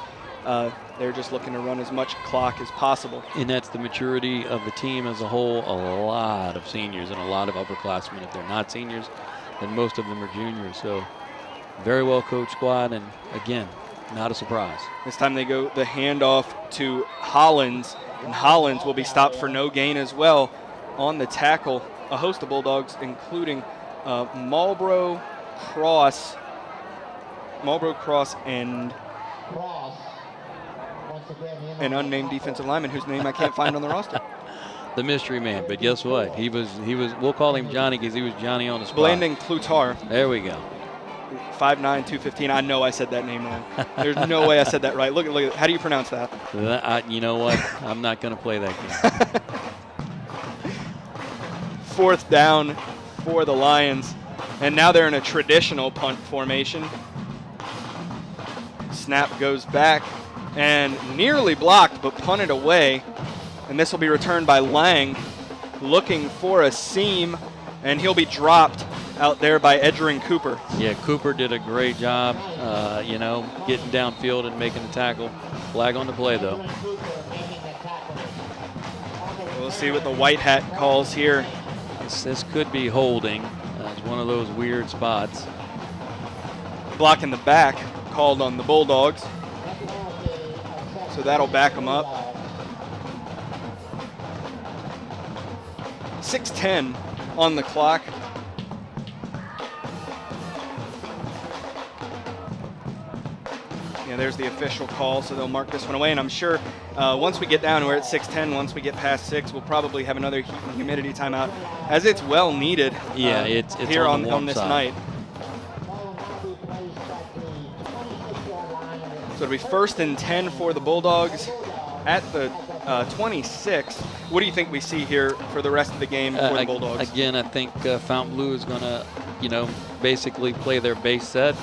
they're just looking to run as much clock as possible. And that's the maturity of the team as a whole. A lot of seniors and a lot of upperclassmen. If they're not seniors, then most of them are juniors. So very well coached squad, and again, not a surprise. This time they go the handoff to Hollins, and Hollins will be stopped for no gain as well on the tackle. A host of Bulldogs, including Marlboro Cross, and an unnamed defensive lineman whose name I can't find on the roster. The mystery man, but guess what? He was. We'll call him Johnny because he was Johnny on the spot. Blandon Cloutard. There we go. 5'9", 215. I know I said that name wrong. There's no way I said that right. Look at how do you pronounce that? You know what? I'm not going to play that game. 4th down for the Lions, and now they're in a traditional punt formation. Snap goes back and nearly blocked, but punted away. And this will be returned by Lang, looking for a seam, and he'll be dropped out there by Edgerrin Cooper. Yeah, Cooper did a great job, getting downfield and making the tackle. Flag on the play, though. We'll see what the white hat calls here. This could be holding. It's one of those weird spots. Block in the back called on the Bulldogs. So that'll back them up. 6:10 on the clock. Yeah, there's the official call, so they'll mark this one away. And I'm sure once we get down, we're at 6:10. Once we get past 6, we'll probably have another heat and humidity timeout, as it's well needed. Yeah, it's here on this side. night. So it'll be 1st and 10 for the Bulldogs at the 26. What do you think we see here for the rest of the game for the Bulldogs? Again, I think Fountainbleau is going to, basically play their base set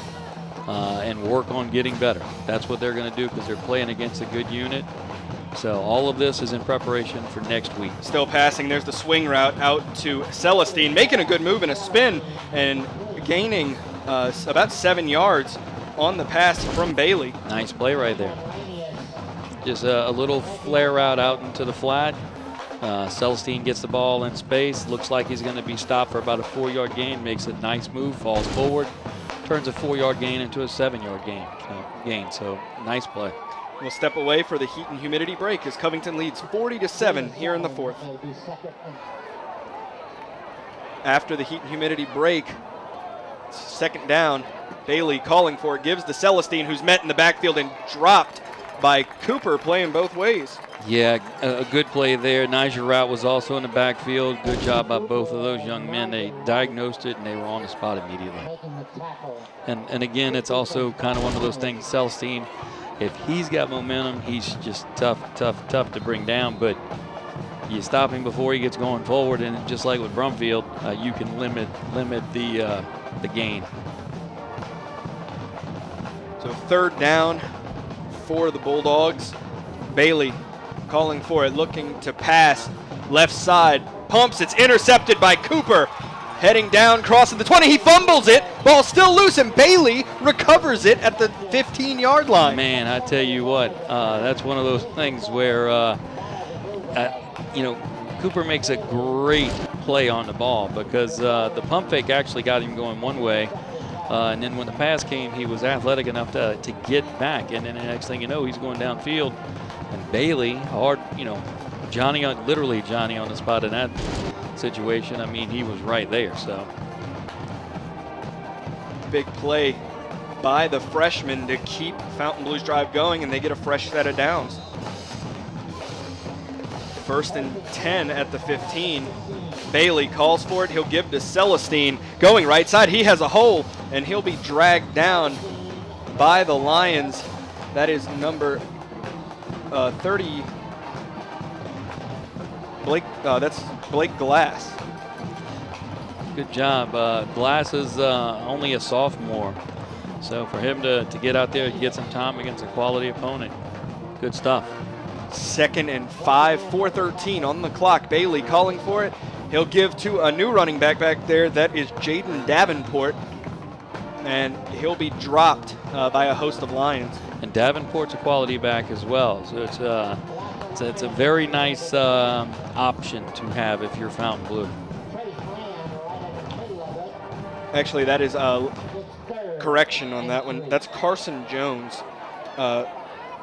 and work on getting better. That's what they're going to do because they're playing against a good unit. So all of this is in preparation for next week. Still passing. There's the swing route out to Celestine, making a good move and a spin and gaining about 7 yards on the pass from Bailey. Nice play right there. Just a little flare route out into the flat. Celestine gets the ball in space. Looks like he's going to be stopped for about a 4-yard gain. Makes a nice move, falls forward, turns a 4-yard gain into a 7-yard gain. So nice play. We'll step away for the heat and humidity break as Covington leads 40-7 here in the 4th. After the heat and humidity break, 2nd down. Bailey calling for it, gives to Celestine, who's met in the backfield and dropped by Cooper, playing both ways. Yeah, a good play there. Niger route was also in the backfield. Good job by both of those young men. They diagnosed it, and they were on the spot immediately. And again, it's also kind of one of those things, Celestine, if he's got momentum, he's just tough to bring down. But you stop him before he gets going forward, and just like with Brumfield, you can limit the gain. So 3rd down for the Bulldogs. Bailey calling for it, looking to pass left side, pumps, it's intercepted by Cooper. Heading down, crossing the 20, he fumbles it, ball still loose, and Bailey recovers it at the 15-yard line. Man, I tell you what, that's one of those things where, Cooper makes a great play on the ball because the pump fake actually got him going one way. And then when the pass came, he was athletic enough to get back. And then the next thing you know, he's going downfield. And Bailey, literally Johnny on the spot in that situation. I mean, he was right there. So big play by the freshman to keep Fountainbleau's drive going, and they get a fresh set of downs. 1st and 10 at the 15. Bailey calls for it. He'll give to Celestine. Going right side. He has a hole, and he'll be dragged down by the Lions. That is number 30. That's Blake Glass. Good job. Glass is only a sophomore. So for him to get out there and get some time against a quality opponent, good stuff. 2nd and 5, 4:13 on the clock. Bailey calling for it. He'll give to a new running back there. That is Jaden Davenport. And he'll be dropped by a host of Lions. And Davenport's a quality back as well. So it's a very nice option to have if you're Fountainbleau. Actually, that is a correction on that one. That's Carson Jones.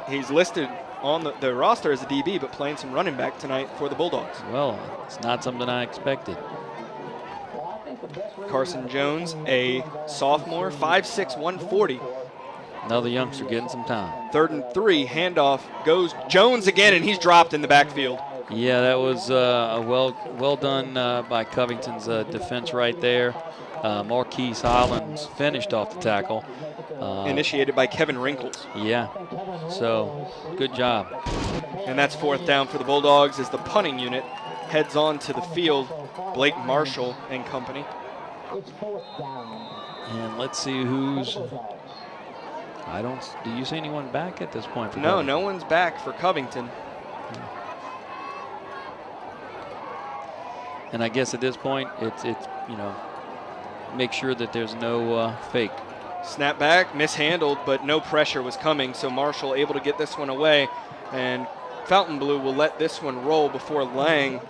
He's listed on the roster as a DB, but playing some running back tonight for the Bulldogs. Well, it's not something I expected. Carson Jones, a sophomore, 5'6", 140. Another youngster getting some time. 3rd and 3, handoff goes Jones again, and he's dropped in the backfield. Yeah, that was a well done by Covington's defense right there. Marquise Hollins finished off the tackle. Initiated by Kevin Wrinkles. Yeah, so good job. And that's 4th down for the Bulldogs as the punting unit heads on to the field. Blake Marshall and company. And let's see who's. Do you see anyone back at this point? For No, Covington? no one's back for Covington. And I guess at this point, it's make sure that there's no fake. Snap back, mishandled, but no pressure was coming, so Marshall able to get this one away, and Fountainbleau will let this one roll before Lang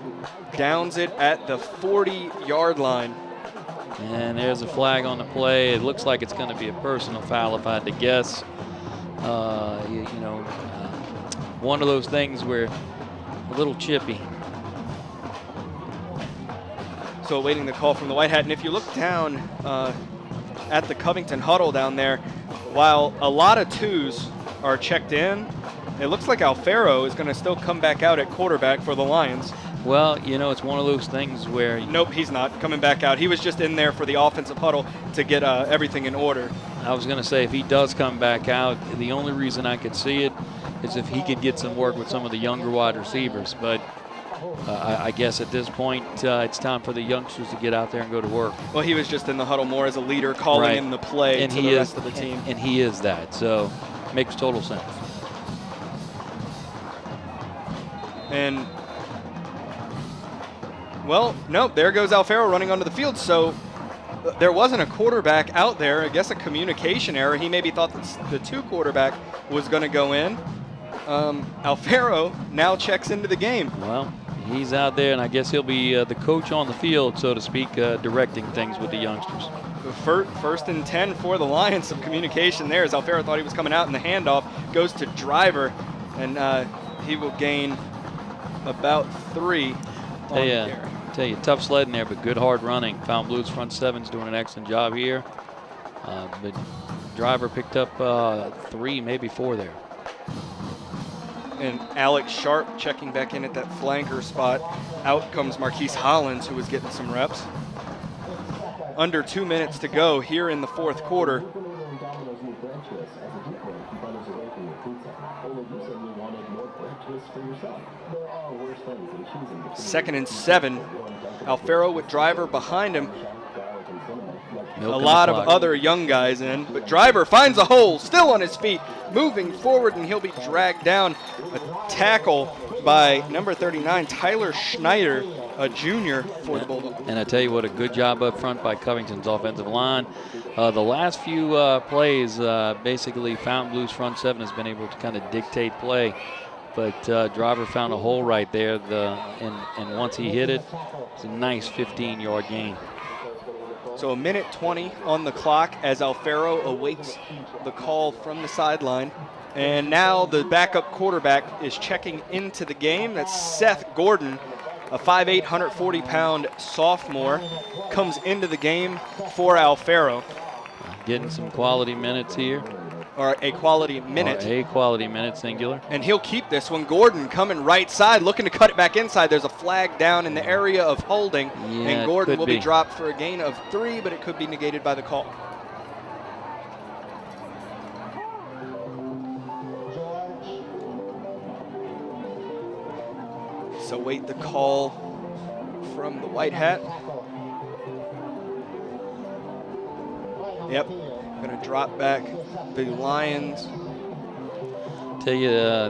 downs it at the 40-yard line. And there's a flag on the play. It looks like it's going to be a personal foul if I had to guess. One of those things where a little chippy. So awaiting the call from the White Hat, and if you look down at the Covington huddle down there, while a lot of 2s are checked in, it looks like Alfaro is going to still come back out at quarterback for the Lions. Well, it's one of those things where... Nope, he's not coming back out. He was just in there for the offensive huddle to get everything in order. I was going to say, if he does come back out, the only reason I could see it is if he could get some work with some of the younger wide receivers. But I guess at this point, it's time for the youngsters to get out there and go to work. Well, he was just in the huddle more as a leader, calling in the play to the rest of the team. And he is that, so makes total sense. And, well, nope, there goes Alfaro running onto the field. So there wasn't a quarterback out there. I guess a communication error. He maybe thought that the 2 quarterback was going to go in. Alfaro now checks into the game. Well, he's out there, and I guess he'll be the coach on the field, so to speak, directing things with the youngsters. 1st and 10 for the Lions. Some communication there as Alfaro thought he was coming out, and the handoff goes to Driver, and he will gain about 3 on the carry. Tell you, tough sledding there, but good hard running. Fountainbleau's front 7's doing an excellent job here. But Driver picked up 3, maybe 4 there. And Alex Sharp checking back in at that flanker spot. Out comes Marquise Hollins, who was getting some reps. Under 2 minutes to go here in the 4th quarter. 2nd and 7. Alfaro with Driver behind him. A lot of other young guys in, but Driver finds a hole, still on his feet, moving forward, and he'll be dragged down. A tackle by number 39, Tyler Schneider, a junior for the Bulldogs. And I tell you what, a good job up front by Covington's offensive line. The last few plays, basically Fountainbleau's front 7 has been able to kind of dictate play. But Driver found a hole right there, and once he hit it, it's a nice 15-yard gain. So 1:20 on the clock as Alfaro awaits the call from the sideline. And now the backup quarterback is checking into the game. That's Seth Gordon, a 5'8", 140-pound sophomore, comes into the game for Alfaro. Getting some quality minutes here. Or a quality minute. Or a quality minute, singular. And he'll keep this one. Gordon coming right side, looking to cut it back inside. There's a flag down in the area of holding. Yeah, and Gordon will be dropped for a gain of 3, but it could be negated by the call. So wait the call from the white hat. Yep, gonna drop back the Lions. Tell you,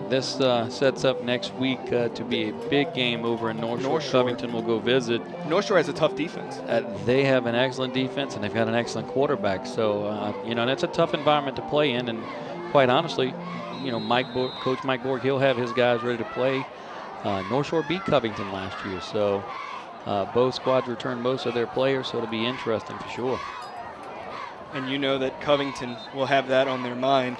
this sets up next week to be a big game over in North Shore. North Shore. Covington will go visit. North Shore has a tough defense. They have an excellent defense, and they've got an excellent quarterback. So, you know, that's a tough environment to play in. And quite honestly, you know, Coach Mike Borg, he'll have his guys ready to play. North Shore beat Covington last year, so both squads returned most of their players, so it'll be interesting for sure. And you know that Covington will have that on their mind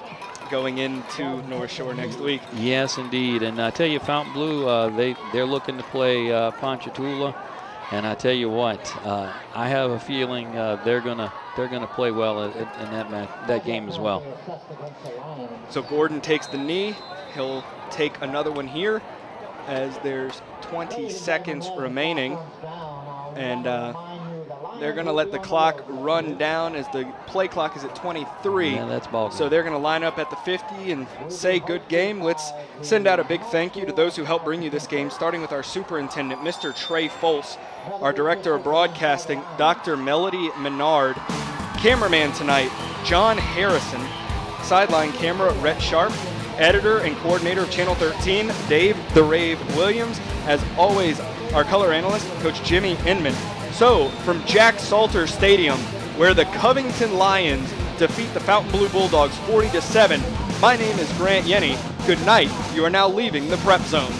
going into North Shore next week. Yes, indeed. And I tell you, Fountainbleau, they're looking to play Ponchatoula, and I tell you what, I have a feeling they're gonna play well in that game as well. So Gordon takes the knee. He'll take another one here as there's 20 seconds remaining, and they're going to let the clock run down as the play clock is at 23. Yeah, that's ball game. So they're going to line up at the 50 and say good game. Let's send out a big thank you to those who helped bring you this game, starting with our superintendent, Mr. Trey Folse, our director of broadcasting, Dr. Melody Menard, cameraman tonight, John Harrison, sideline camera, Rhett Sharp, editor and coordinator of Channel 13, Dave the Rave Williams. As always, our color analyst, Coach Jimmy Inman. So, from Jack Salter Stadium, where the Covington Lions defeat the Fountainbleau Bulldogs 40-7, my name is Grant Yenny. Good night. You are now leaving the Prep Zone.